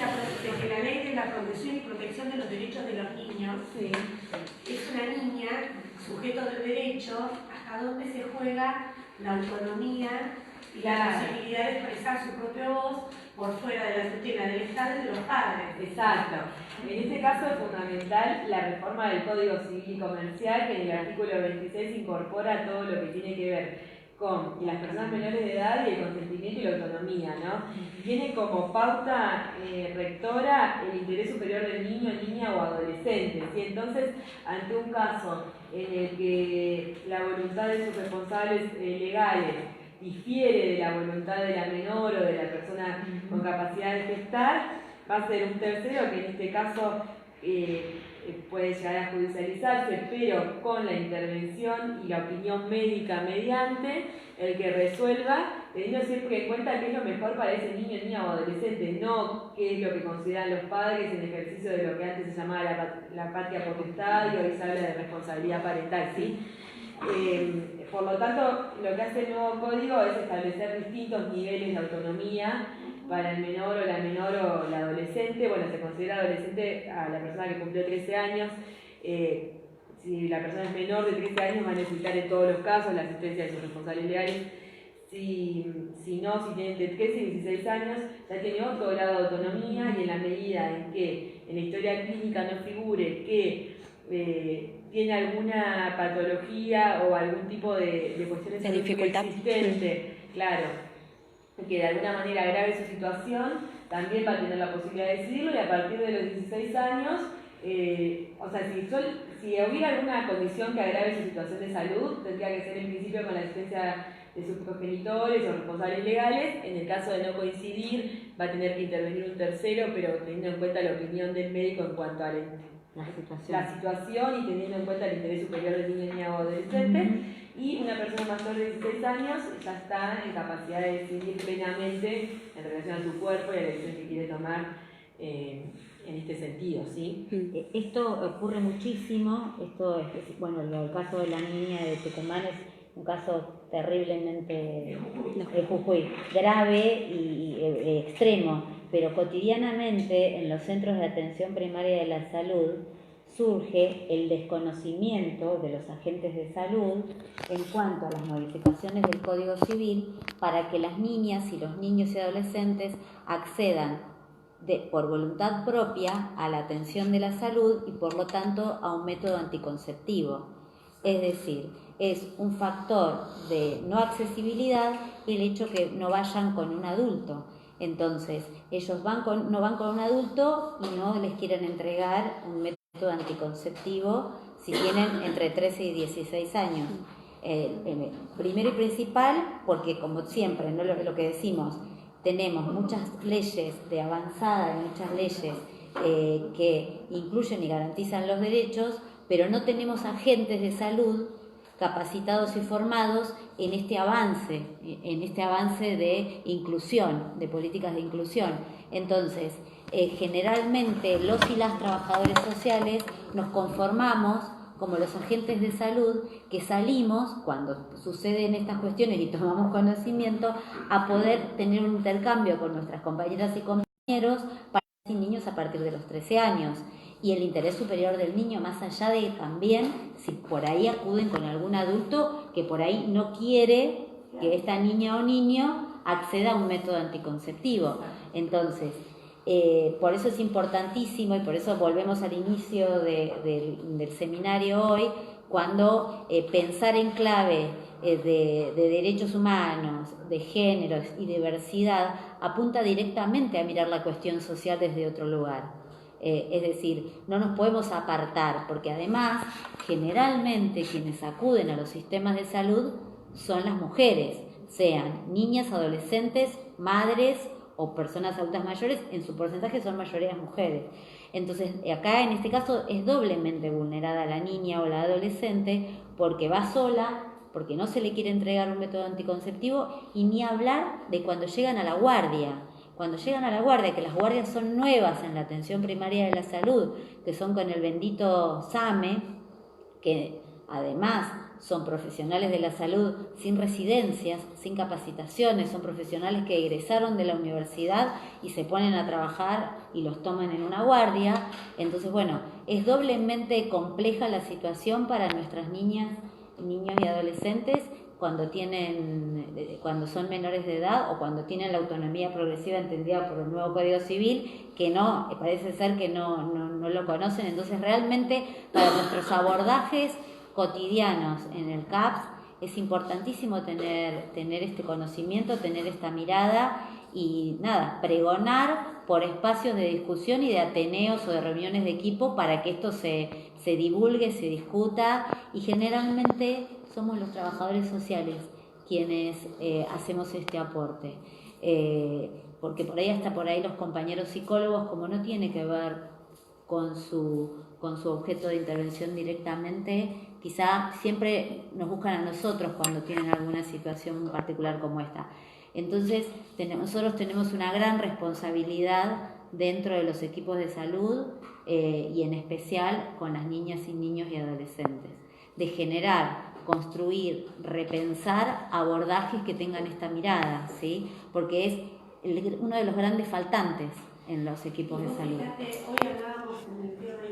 que la ley de la protección y protección de los derechos de los niños es una niña, sujeto del derecho, hasta dónde se juega la autonomía y la posibilidad de expresar su propia voz por fuera de la tutela del Estado y de los padres. Exacto. En este caso es fundamental la reforma del Código Civil y Comercial, que en el artículo 26 incorpora todo lo que tiene que ver con las personas menores de edad y el consentimiento y la autonomía, ¿no? Tiene como pauta rectora el interés superior del niño, niña o adolescente, ¿sí? Entonces, ante un caso en el que la voluntad de sus responsables legales difiere de la voluntad de la menor o de la persona con capacidad de gestar, va a ser un tercero que en este caso puede llegar a judicializarse, pero con la intervención y la opinión médica mediante el que resuelva, teniendo siempre en cuenta qué es lo mejor para ese niño, niña o adolescente, no qué es lo que consideran los padres en ejercicio de lo que antes se llamaba la patria potestad y hoy se habla de responsabilidad parental, ¿sí? Por lo tanto, lo que hace el nuevo código es establecer distintos niveles de autonomía para el menor o la menor o la adolescente. Bueno, se considera adolescente a la persona que cumplió 13 años. Si la persona es menor de 13 años, va a necesitar en todos los casos la asistencia de sus responsables legales. Si no, si tienen de 13 y 16 años, ya tiene otro grado de autonomía, y en la medida en que en la historia clínica no figure que tiene alguna patología o algún tipo de cuestiones de dificultad existente, claro, que de alguna manera agrave su situación, también va a tener la posibilidad de decidirlo, y a partir de los 16 años, o sea, si hubiera alguna condición que agrave su situación de salud, tendría que ser en principio con la asistencia de sus progenitores o responsables legales. En el caso de no coincidir, va a tener que intervenir un tercero, pero teniendo en cuenta la opinión del médico en cuanto a la situación y teniendo en cuenta el interés superior del niño, niña o adolescente. Y una persona mayor de 16 años ya está en capacidad de decidir plenamente en relación a su cuerpo y a la decisión que quiere tomar en este sentido, ¿sí? Esto ocurre muchísimo. Esto es, bueno, el caso de la niña de Tucumán es un caso terriblemente Jujuy, grave y extremo, pero cotidianamente en los centros de atención primaria de la salud surge el desconocimiento de los agentes de salud en cuanto a las modificaciones del Código Civil para que las niñas y los niños y adolescentes accedan por voluntad propia a la atención de la salud y por lo tanto a un método anticonceptivo. Es decir, es un factor de no accesibilidad el hecho que no vayan con un adulto. Entonces, ellos no van con un adulto y no les quieren entregar un método anticonceptivo si tienen entre 13 y 16 años. Primero y principal, porque como siempre, ¿no? Lo que decimos, tenemos muchas leyes de avanzada, muchas leyes que incluyen y garantizan los derechos, pero no tenemos agentes de salud capacitados y formados en este avance de inclusión, de políticas de inclusión. Entonces, generalmente los y las trabajadores sociales nos conformamos como los agentes de salud que salimos, cuando suceden estas cuestiones y tomamos conocimiento, a poder tener un intercambio con nuestras compañeras y compañeros para niños a partir de los 13 años. Y el interés superior del niño, más allá de también, si por ahí acuden con algún adulto que por ahí no quiere que esta niña o niño acceda a un método anticonceptivo. Entonces, por eso es importantísimo, y por eso volvemos al inicio del seminario hoy, cuando pensar en clave de derechos humanos, de géneros y diversidad apunta directamente a mirar la cuestión social desde otro lugar. Es decir, no nos podemos apartar, porque además generalmente quienes acuden a los sistemas de salud son las mujeres, sean niñas, adolescentes, madres o personas adultas mayores, en su porcentaje son mayorías mujeres. Entonces, acá en este caso es doblemente vulnerada la niña o la adolescente porque va sola, porque no se le quiere entregar un método anticonceptivo, y ni hablar de cuando llegan a la guardia. Cuando llegan a la guardia, que las guardias son nuevas en la atención primaria de la salud, que son con el bendito SAME, que además son profesionales de la salud sin residencias, sin capacitaciones, son profesionales que egresaron de la universidad y se ponen a trabajar y los toman en una guardia. Entonces, bueno, es doblemente compleja la situación para nuestras niñas, niños y adolescentes cuando son menores de edad o cuando tienen la autonomía progresiva entendida por el nuevo Código Civil, que no, parece ser que no lo conocen. Entonces, realmente para nuestros abordajes cotidianos en el CAPS es importantísimo tener este conocimiento, tener esta mirada y pregonar por espacios de discusión y de ateneos o de reuniones de equipo para que esto se divulgue, se discuta, y generalmente somos los trabajadores sociales quienes hacemos este aporte, porque por ahí los compañeros psicólogos, como no tiene que ver con su objeto de intervención directamente, quizá siempre nos buscan a nosotros cuando tienen alguna situación particular como esta. Entonces, nosotros tenemos una gran responsabilidad dentro de los equipos de salud y en especial con las niñas y niños y adolescentes, de generar, construir, repensar abordajes que tengan esta mirada, ¿sí? Porque es uno de los grandes faltantes en los equipos de salud. Hoy hablábamos en el tema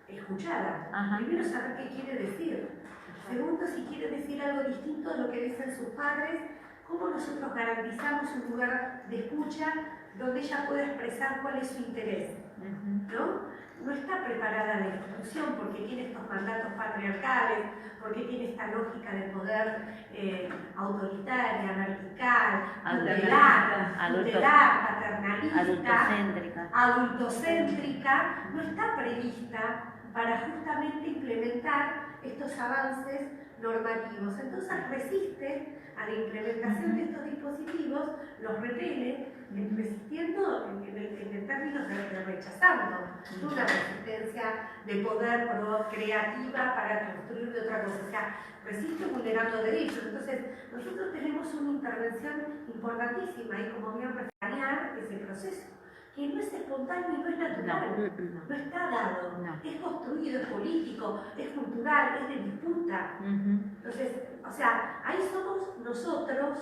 de escuchada. Ajá. Primero, saber qué quiere decir. Segundo, si quiere decir algo distinto a lo que dicen sus padres, cómo nosotros garantizamos un lugar de escucha donde ella pueda expresar cuál es su interés, ¿no? No está preparada la institución porque tiene estos mandatos patriarcales, porque tiene esta lógica de poder autoritaria, vertical, tutelar, paternalista, adultocéntrica, no está prevista para justamente implementar estos avances normativos. Entonces resiste a la implementación de estos dispositivos, los repele, resistiendo en términos de rechazando, no una resistencia de poder creativa para construir de otra cosa, o sea, resiste vulnerando derechos. Entonces, nosotros tenemos una intervención importantísima y, como bien reflejar ese proceso, que no es espontáneo y no es natural, no está dado, es construido, es político, es cultural, es de disputa. Entonces, o sea, ahí somos nosotros,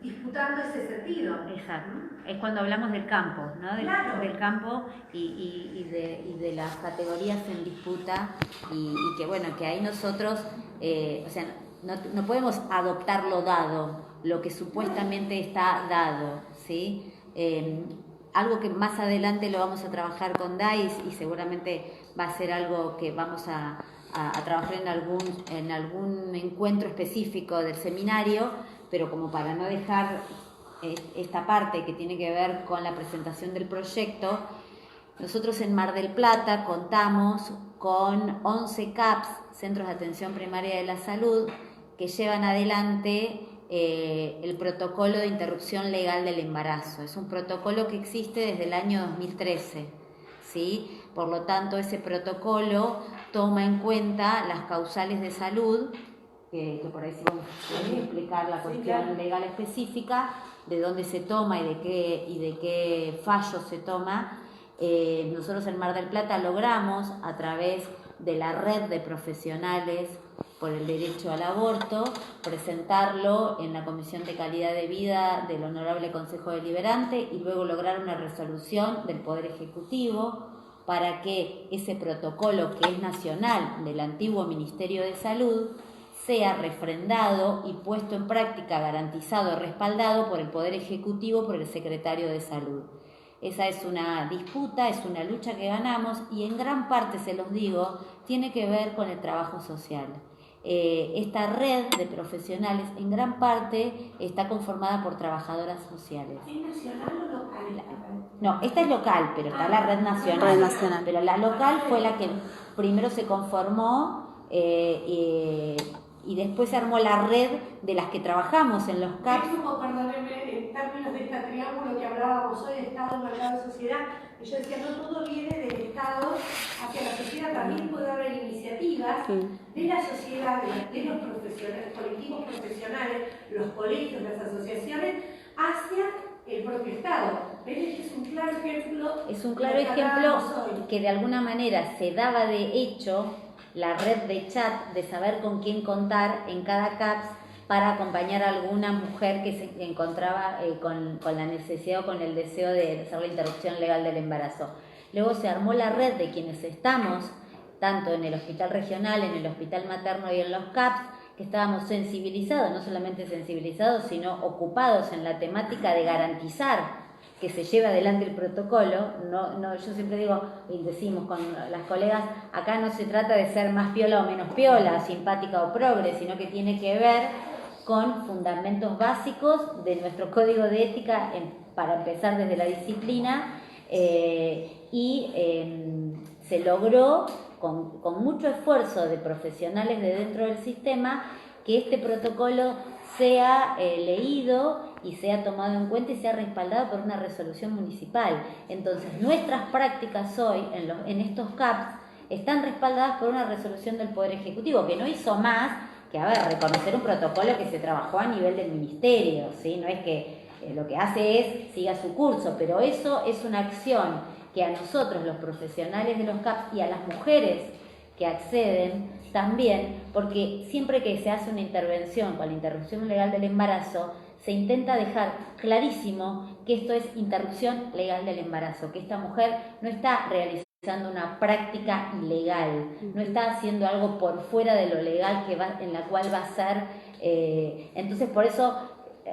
disputando ese sentido. Exacto. Es cuando hablamos del campo, ¿no? Claro. Del campo y de las categorías en disputa, y que bueno, que ahí nosotros, o sea, no podemos adoptar lo dado, lo que supuestamente está dado, ¿sí? Algo que más adelante lo vamos a trabajar con DAIS y seguramente va a ser algo que vamos a trabajar en algún encuentro específico del seminario, pero como para no dejar esta parte que tiene que ver con la presentación del proyecto, nosotros en Mar del Plata contamos con 11 CAPS, Centros de Atención Primaria de la Salud, que llevan adelante el protocolo de interrupción legal del embarazo. Es un protocolo que existe desde el año 2013, ¿sí? Por lo tanto, ese protocolo toma en cuenta las causales de salud, que por ahí sí vamos a explicar la cuestión legal específica, de dónde se toma y de qué fallo se toma. Nosotros en Mar del Plata logramos, a través de la red de profesionales por el derecho al aborto, presentarlo en la Comisión de Calidad de Vida del Honorable Consejo Deliberante y luego lograr una resolución del Poder Ejecutivo para que ese protocolo, que es nacional del antiguo Ministerio de Salud, sea refrendado y puesto en práctica, garantizado, respaldado por el Poder Ejecutivo, por el Secretario de Salud. Esa es una disputa, es una lucha que ganamos y en gran parte, se los digo, tiene que ver con el trabajo social. Esta red de profesionales en gran parte está conformada por trabajadoras sociales. ¿Es nacional o local? No, esta es local, pero está la red nacional. Red nacional. Pero la local fue la que primero se conformó y después se armó la red de las que trabajamos en los CAPS. Es como, perdónenme, en términos de este triángulo que hablábamos hoy, de Estado, mercado y sociedad, y yo decía, no todo viene del Estado hacia la sociedad, también puede haber iniciativas de la sociedad, de los profesionales, colectivos profesionales, los colegios, las asociaciones, hacia el propio Estado. ¿Ven? Este es un claro ejemplo. Es un claro ejemplo que de alguna manera se daba de hecho la red de chat de saber con quién contar en cada CAPS para acompañar a alguna mujer que se encontraba con la necesidad o con el deseo de hacer la interrupción legal del embarazo. Luego se armó la red de quienes estamos, tanto en el hospital regional, en el hospital materno y en los CAPS, que estábamos sensibilizados, no solamente sensibilizados, sino ocupados en la temática de garantizar que se lleve adelante el protocolo. Yo siempre digo, y decimos con las colegas, acá no se trata de ser más piola o menos piola, simpática o progre, sino que tiene que ver con fundamentos básicos de nuestro código de ética, para empezar desde la disciplina, se logró con mucho esfuerzo de profesionales de dentro del sistema que este protocolo sea leído y sea tomado en cuenta y sea respaldado por una resolución municipal. Entonces, nuestras prácticas hoy en estos CAPS están respaldadas por una resolución del Poder Ejecutivo, que no hizo más que, reconocer un protocolo que se trabajó a nivel del Ministerio, ¿sí? No es que lo que hace es siga su curso, pero eso es una acción que a nosotros, los profesionales de los CAPS, y a las mujeres que acceden también, porque siempre que se hace una intervención con la interrupción legal del embarazo, se intenta dejar clarísimo que esto es interrupción legal del embarazo, que esta mujer no está realizando una práctica ilegal, no está haciendo algo por fuera de lo legal en la cual va a ser. Entonces, por eso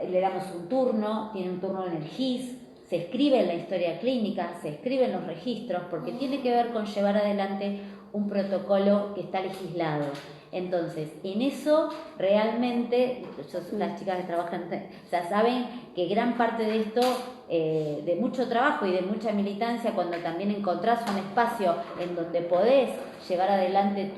le damos un turno, tiene un turno en el GIS, se escribe en la historia clínica, se escribe en los registros, porque tiene que ver con llevar adelante un protocolo que está legislado. Entonces, en eso realmente, las chicas que trabajan, saben que gran parte de esto, de mucho trabajo y de mucha militancia, cuando también encontrás un espacio en donde podés llevar adelante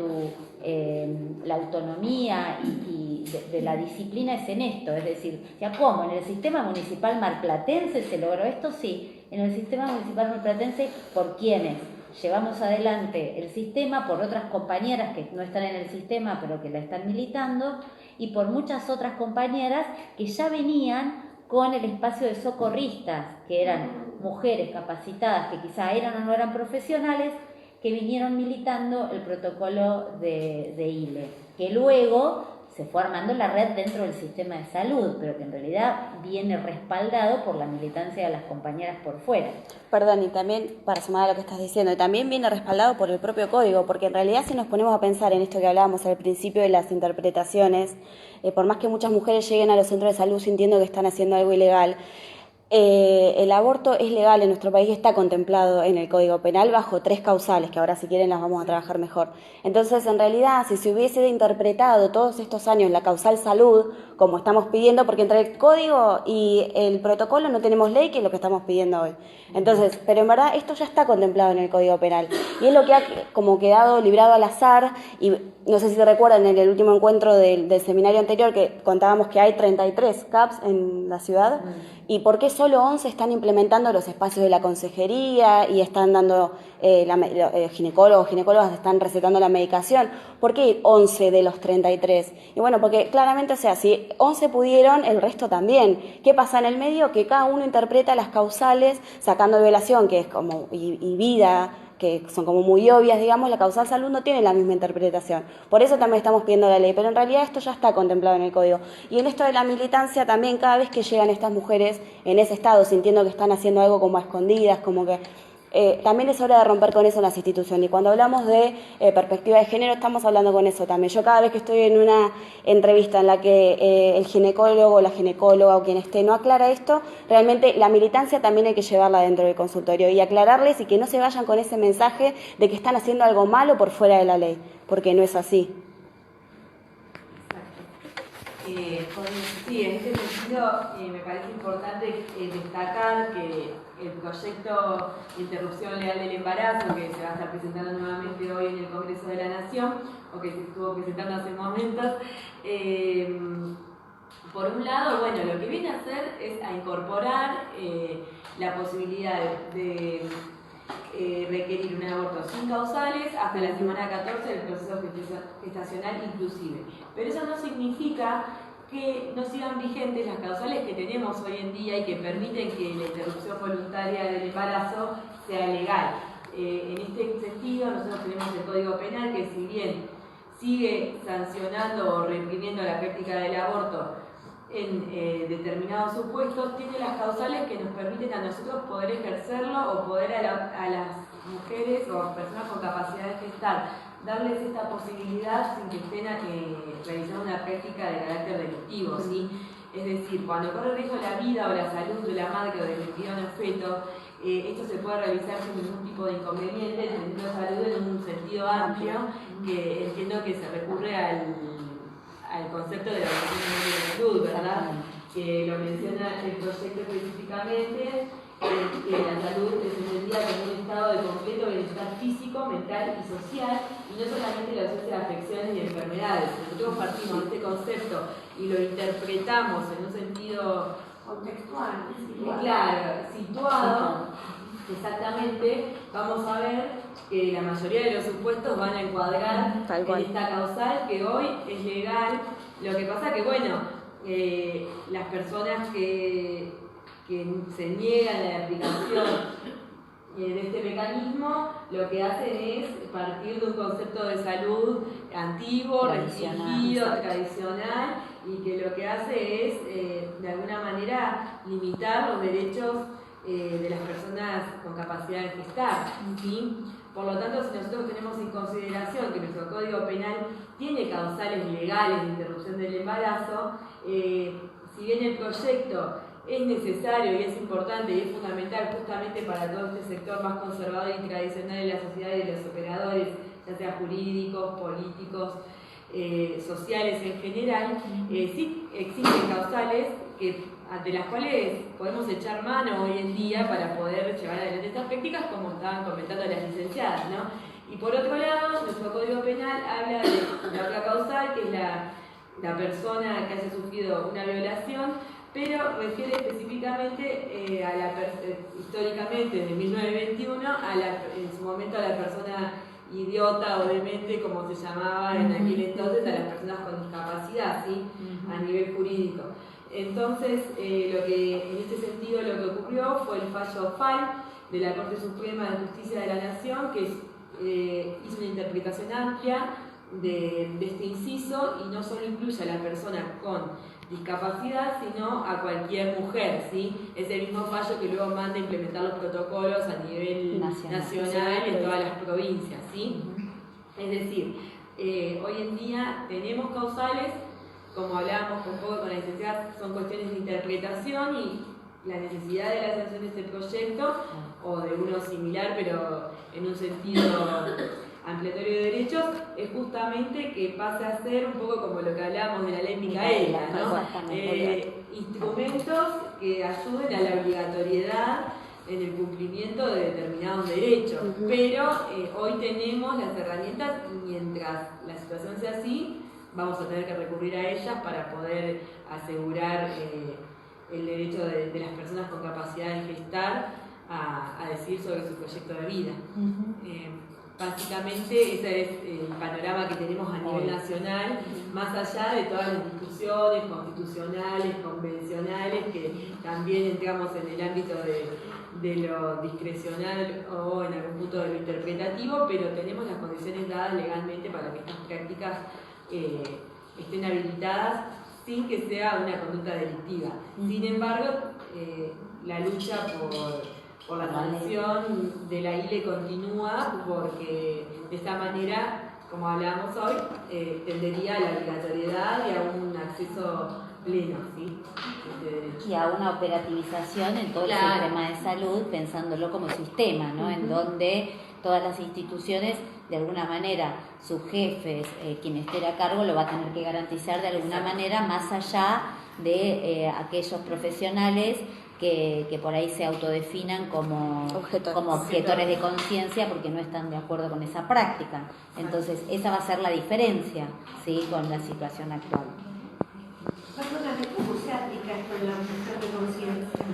la autonomía y de la disciplina, es en esto. Es decir, ¿cómo? ¿En el sistema municipal marplatense se logró esto? Sí, en el sistema municipal marplatense, ¿por quiénes? Llevamos adelante el sistema, por otras compañeras que no están en el sistema pero que la están militando, y por muchas otras compañeras que ya venían con el espacio de socorristas, que eran mujeres capacitadas que quizá eran o no eran profesionales, que vinieron militando el protocolo de ILE, que luego se fue armando la red dentro del sistema de salud, pero que en realidad viene respaldado por la militancia de las compañeras por fuera. Perdón, y también, para sumar a lo que estás diciendo, y también viene respaldado por el propio código, porque en realidad si nos ponemos a pensar en esto que hablábamos al principio de las interpretaciones, por más que muchas mujeres lleguen a los centros de salud sintiendo que están haciendo algo ilegal, el aborto es legal en nuestro país, está contemplado en el Código Penal bajo 3 causales, que ahora si quieren las vamos a trabajar mejor. Entonces, en realidad, si se hubiese interpretado todos estos años la causal salud como estamos pidiendo, porque entre el código y el protocolo no tenemos ley, que es lo que estamos pidiendo hoy. Entonces, pero en verdad esto ya está contemplado en el Código Penal y es lo que ha como quedado librado al azar. Y no sé si te recuerdan en el último encuentro del seminario anterior que contábamos que hay 33 CAPs en la ciudad y por qué solo 11 están implementando los espacios de la consejería y están dando ginecólogos, ginecólogas están recetando la medicación. ¿Por qué 11 de los 33? Y bueno, porque claramente, o sea, si 11 pudieron, el resto también. ¿Qué pasa en el medio? Que cada uno interpreta las causales, sacando violación, que es como, y vida, que son como muy obvias, digamos, la causal salud no tiene la misma interpretación. Por eso también estamos pidiendo la ley, pero en realidad esto ya está contemplado en el código. Y en esto de la militancia también, cada vez que llegan estas mujeres en ese estado, sintiendo que están haciendo algo como a escondidas, como que también es hora de romper con eso en las instituciones. Y cuando hablamos de perspectiva de género, estamos hablando con eso también. Yo cada vez que estoy en una entrevista en la que el ginecólogo o la ginecóloga o quien esté no aclara esto, realmente la militancia también hay que llevarla dentro del consultorio y aclararles y que no se vayan con ese mensaje de que están haciendo algo malo por fuera de la ley, porque no es así. Sí, en este sentido me parece importante destacar que el proyecto de interrupción legal del embarazo, que se va a estar presentando nuevamente hoy en el Congreso de la Nación, o que se estuvo presentando hace momentos, por un lado, bueno, lo que viene a hacer es a incorporar la posibilidad de requerir un aborto sin causales hasta la semana 14 del proceso gestacional inclusive. Pero eso no significa que no sigan vigentes las causales que tenemos hoy en día y que permiten que la interrupción voluntaria del embarazo sea legal. En este sentido, nosotros tenemos el Código Penal que, si bien sigue sancionando o reprimiendo la práctica del aborto en determinados supuestos, tiene las causales que nos permiten a nosotros poder ejercerlo o poder a las mujeres o a personas con capacidad de gestar darles esta posibilidad sin que estén realizando una práctica de carácter delictivo, ¿sí? Es decir, cuando corre riesgo la vida o la salud de la madre o del embrión o feto, esto se puede realizar sin ningún tipo de inconveniente, entendiendo salud en un sentido amplio, que entiendo que se recurre al concepto de la organización de salud, ¿verdad? Que lo menciona el proyecto específicamente, que la salud es entendida como un estado de completo bienestar físico, mental y social, y no solamente la ausencia de afecciones y enfermedades. Nosotros partimos de este concepto y lo interpretamos en un sentido contextual, claro, situado, exactamente, vamos a ver que la mayoría de los supuestos van a encuadrar en esta causal que hoy es legal. Lo que pasa que, bueno, las personas que se niegan a la aplicación de este mecanismo, lo que hacen es partir de un concepto de salud antiguo, restringido, tradicional, y que lo que hace es, de alguna manera, limitar los derechos de las personas con capacidad de gestar, ¿sí? Por lo tanto, si nosotros tenemos en consideración que nuestro Código Penal tiene causales legales de interrupción del embarazo, si bien el proyecto es necesario y es importante y es fundamental justamente para todo este sector más conservador y tradicional de la sociedad y de los operadores, ya sea jurídicos, políticos, sociales en general, sí existen causales de las cuales podemos echar mano hoy en día para poder llevar adelante estas prácticas, como estaban comentando las licenciadas, ¿no? Y por otro lado, nuestro Código Penal habla de la otra causal, que es la persona que haya sufrido una violación, pero refiere específicamente, históricamente, desde 1921, en su momento a la persona idiota o demente, como se llamaba en aquel entonces, a las personas con discapacidad, ¿sí? A nivel jurídico. Entonces, lo que en este sentido lo que ocurrió fue el fallo FAL de la Corte Suprema de Justicia de la Nación, que hizo una interpretación amplia de este inciso y no solo incluye a la persona con discapacidad, sino a cualquier mujer, ¿sí? Es el mismo fallo que luego manda a implementar los protocolos a nivel nacional en todas las provincias, ¿sí? Es decir, hoy en día tenemos causales, como hablábamos un poco con la licenciada, son cuestiones de interpretación y la necesidad de la sanción de este proyecto, o de uno similar, pero en un sentido ampliatorio de derechos es justamente que pase a ser un poco como lo que hablábamos de la ley Micaela, ¿no? Instrumentos que ayuden a la obligatoriedad en el cumplimiento de determinados derechos. Pero hoy tenemos las herramientas y mientras la situación sea así, vamos a tener que recurrir a ellas para poder asegurar el derecho de las personas con capacidad de gestar a decidir sobre su proyecto de vida. Básicamente ese es el panorama que tenemos a nivel nacional, más allá de todas las discusiones constitucionales, convencionales, que también entramos en el ámbito de lo discrecional o en algún punto de lo interpretativo, pero tenemos las condiciones dadas legalmente para que estas prácticas estén habilitadas sin que sea una conducta delictiva. Sin embargo, la lucha por la sanción de la ILE continúa, porque de esta manera, como hablábamos hoy, tendería a la obligatoriedad y a un acceso pleno, ¿sí? Y a una operativización en todo el sistema de salud, pensándolo como sistema, ¿no? En donde todas las instituciones, de alguna manera, sus jefes, quien esté a cargo, lo va a tener que garantizar de alguna manera, más allá de aquellos profesionales que por ahí se autodefinan como objetores de conciencia porque no están de acuerdo con esa práctica. Entonces, esa va a ser la diferencia, ¿sí?, con la situación actual. Perdóname, ¿cómo se aplica esto en la objeción de conciencia?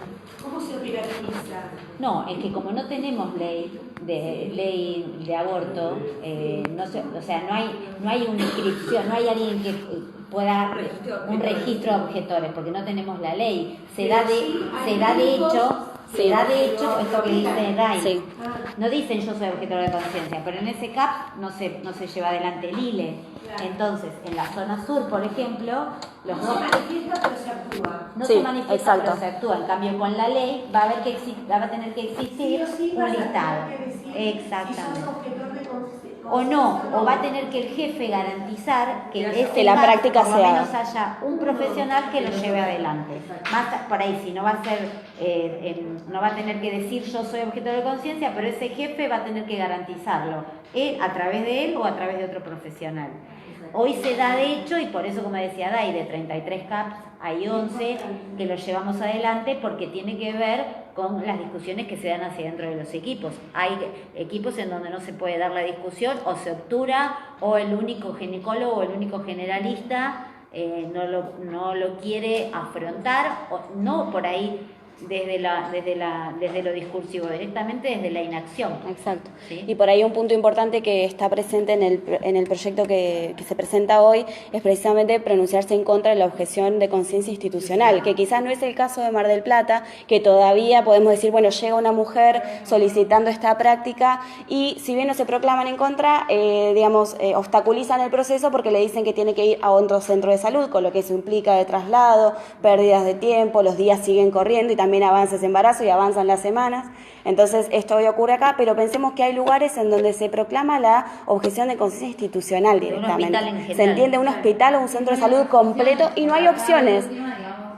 ¿Cómo se operativiza? No, es que como no tenemos ley de aborto, no hay una inscripción, no hay alguien que pueda un registro de objetores, porque no tenemos la ley. Se da de hecho esto que dice Day. Sí. No dicen yo soy objetor de conciencia, pero en ese CAP no se lleva adelante el ILE. Entonces, en la zona sur, por ejemplo, no se manifiesta, pero se actúa. No se manifiesta, pero se actúa. En cambio, con la ley va a tener que existir un listado. Exactamente. O no, o va a tener que el jefe garantizar que la práctica por lo menos haya un profesional que lo lleve adelante. Más por ahí, si no va a ser, no va a tener que decir yo soy objetor de conciencia, pero ese jefe va a tener que garantizarlo a través de él o a través de otro profesional. Hoy se da de hecho, y por eso, como decía Day, de 33 CAPs hay 11 que los llevamos adelante porque tiene que ver con las discusiones que se dan hacia dentro de los equipos. Hay equipos en donde no se puede dar la discusión, o se obtura, o el único ginecólogo o el único generalista no lo quiere afrontar, o no por ahí desde lo discursivo, directamente desde la inacción. Exacto. ¿Sí? Y por ahí un punto importante que está presente en el proyecto que se presenta hoy es precisamente pronunciarse en contra de la objeción de conciencia institucional, que quizás no es el caso de Mar del Plata, que todavía podemos decir, bueno, llega una mujer solicitando esta práctica y si bien no se proclaman en contra, obstaculizan el proceso porque le dicen que tiene que ir a otro centro de salud, con lo que eso implica de traslado, pérdidas de tiempo, los días siguen corriendo y también avanza ese embarazo y avanzan las semanas. Entonces esto hoy ocurre acá, pero pensemos que hay lugares en donde se proclama la objeción de conciencia institucional directamente. Se entiende un hospital o un centro de salud completo y no hay opciones.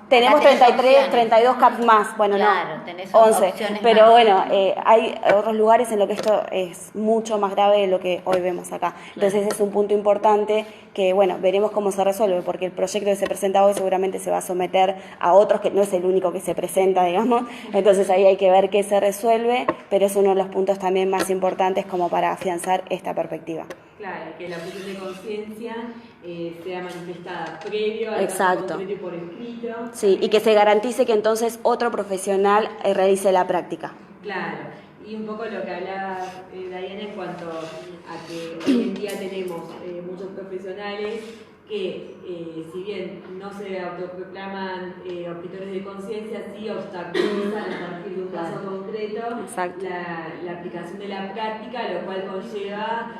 Tenemos 32 CAP más, bueno, claro, no, 11, pero más. Bueno, hay otros lugares en los que esto es mucho más grave de lo que hoy vemos acá. Entonces claro, es un punto importante que, bueno, veremos cómo se resuelve, porque el proyecto que se presenta hoy seguramente se va a someter a otros, que no es el único que se presenta, digamos, entonces ahí hay que ver qué se resuelve, pero es uno de los puntos también más importantes como para afianzar esta perspectiva. Claro, que la objeción de conciencia sea manifestada previo al exacto, por escrito. Sí, y que se garantice que entonces otro profesional realice la práctica. Claro, y un poco lo que hablaba Diana en cuanto a que hoy en día tenemos muchos profesionales que, si bien no se autoproclaman objetores de conciencia, sí obstaculizan a partir de un caso concreto la aplicación de la práctica, lo cual conlleva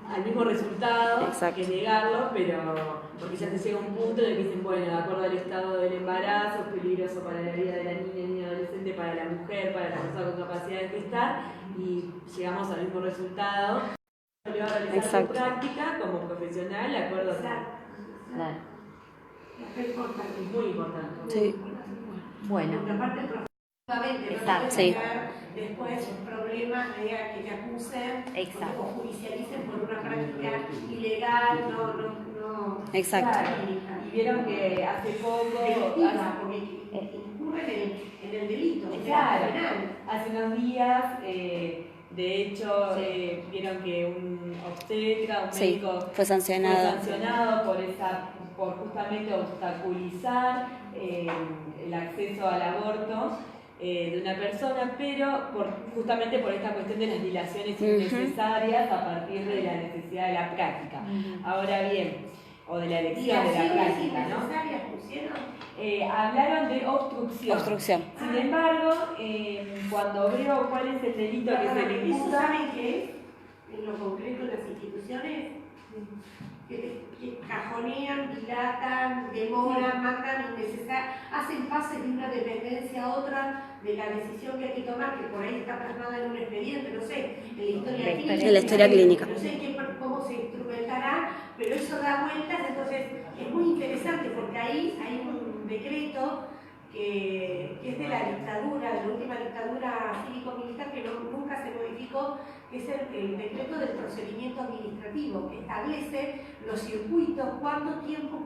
al mismo resultado que negarlo, pero porque ya se llega a un punto en el que dicen, bueno, de acuerdo al estado del embarazo, es peligroso para la vida de la niña, niño, adolescente, para la mujer, para la persona con capacidad de gestar, y llegamos al mismo resultado. Le va a realizar su práctica como profesional de acuerdo a claro. Es muy importante. Sí. Bueno. Exacto. No Sí. después problemas de que te acusen Exacto. o judicialicen por una práctica ilegal, no. Exacto. Claro. Y vieron que hace poco, Delictiva, porque incurren en el delito, o sea, claro, penal. hace unos días, de hecho, vieron que un obstetra, un Sí, médico fue sancionado. por justamente obstaculizar el acceso al aborto de una persona, pero justamente por esta cuestión de las dilaciones innecesarias a partir de la necesidad de la práctica. Ahora bien, o de la elección de la práctica, ¿no? ¿Innecesarias pusieron? Hablaron de obstrucción. Obstrucción. Sin embargo, cuando veo cuál es el delito que se le ¿Eso imputa, saben qué es? En lo concreto, las instituciones que cajonean, dilatan, demoran, matan hacen pases de una dependencia a otra de la decisión que hay que tomar, que por ahí está plasmada en un expediente, no sé, en la historia clínica. En la historia clínica. No sé cómo se instrumentará, pero eso da vueltas, entonces es muy interesante porque ahí hay un decreto que es de la dictadura, de la última dictadura cívico-militar que nunca se modificó, que es el decreto del procedimiento administrativo, que establece los circuitos, cuánto tiempo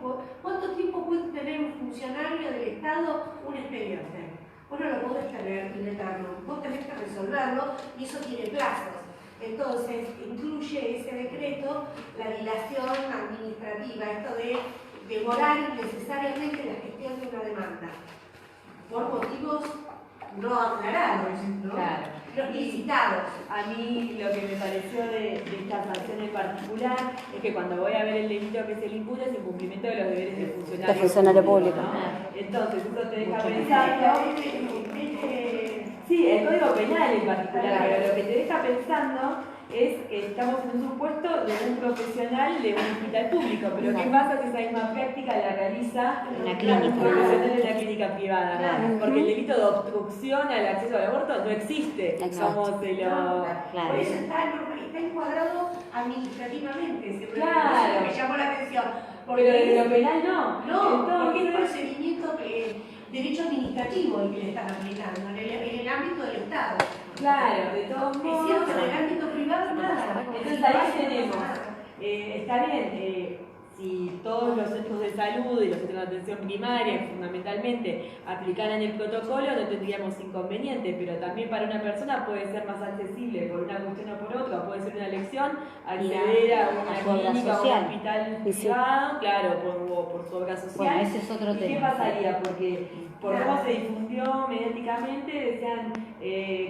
puede tener un funcionario del Estado un expediente. Vos no lo podés tener y letarlo, vos tenés que resolverlo y eso tiene plazos. Entonces, incluye ese decreto la dilación administrativa, esto de demorar innecesariamente la gestión de una demanda, por motivos no aclarados, ¿no? Claro. Los licitados. A mí lo que me pareció de esta sanción en particular es que cuando voy a ver el delito que se le imputa es incumplimiento de los deberes del funcionario público. ¿no? Entonces eso te deja pensando. Sí, el Código Penal en particular, pero lo que te deja pensando es que estamos en un supuesto de un profesional de un hospital público, pero ¿qué pasa si esa misma práctica la realiza Una clínica. un profesional de una clínica privada? Claro. Porque el delito de obstrucción al acceso al aborto no existe. Exacto. Como se lo... Claro. Por eso está encuadrado administrativamente, Claro. me llamó la atención. Pero de lo penal no. No, porque es Entonces, procedimiento derecho administrativo el que le están aplicando, en el ámbito del Estado. claro, de todos Es modos. cierto, en el ámbito privado nada. Entonces ahí tenemos, está bien, si todos los centros de salud y los centros de atención primaria fundamentalmente aplicaran el protocolo no tendríamos inconveniente, pero también para una persona puede ser más accesible por una cuestión o por otra, puede ser una elección acceder a una su obra clínica o un social. hospital Y sí. privado, claro, por su obra social. Bueno, ese es otro ¿Y qué tema. pasaría? Porque por cómo se difundió mediáticamente, decían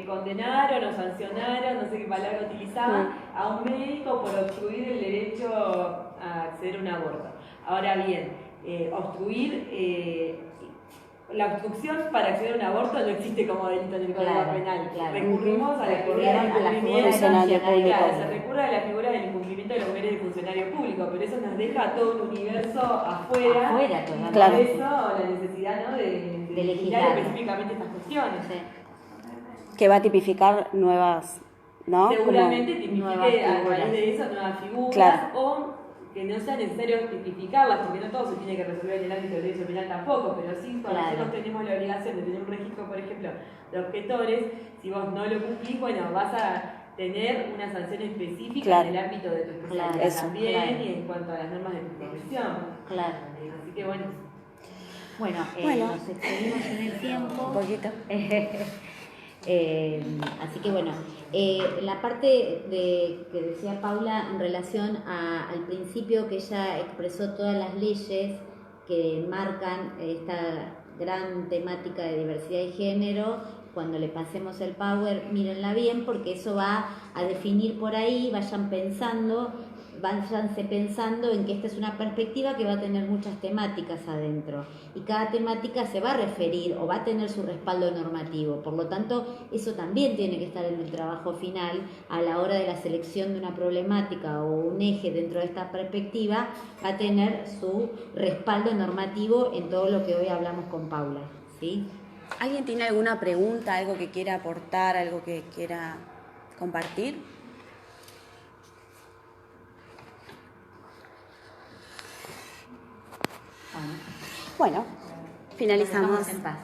condenaron o sancionaron, no sé qué palabra utilizaban, a un médico por obstruir el derecho a acceder a un aborto. Ahora bien, la obstrucción para acceder a un aborto no existe como delito en el Código Claro, Penal. claro. Recurrimos a la figura Recurrieron del a la figura incumplimiento del funcionario Claro, público. se recurre a la figura del incumplimiento de los deberes de funcionario público, pero eso nos deja todo un universo afuera. Afuera, y totalmente. Claro. por eso la necesidad, ¿no? de legislar. específicamente estas cuestiones. Sí. Que va a tipificar nuevas, ¿no? Seguramente Como- tipifique nuevas a figuras. raíz de eso nuevas figuras Claro. o que no sea necesario tipificarlas, porque no todo se tiene que resolver en el ámbito del derecho penal tampoco, pero sí cuando Claro. nosotros tenemos la obligación de tener un registro, por ejemplo, de objetores, si vos no lo cumplís, bueno, vas a tener una sanción específica Claro. en el ámbito de tu especialidad Claro, eso. también claro. y en cuanto a las normas de tu profesión. Claro. Así que bueno. Bueno, Bueno. nos excedimos en el tiempo. Un poquito. Así que bueno, la parte que decía Paula en relación al principio que ella expresó todas las leyes que marcan esta gran temática de diversidad y género, cuando le pasemos el power, mírenla bien porque eso va a definir por ahí, váyanse pensando en que esta es una perspectiva que va a tener muchas temáticas adentro y cada temática se va a referir o va a tener su respaldo normativo, por lo tanto eso también tiene que estar en el trabajo final a la hora de la selección de una problemática o un eje dentro de esta perspectiva, va a tener su respaldo normativo en todo lo que hoy hablamos con Paula, ¿sí? ¿Alguien tiene alguna pregunta, algo que quiera aportar, algo que quiera compartir? Bueno, finalizamos. Nos dejamos en paz.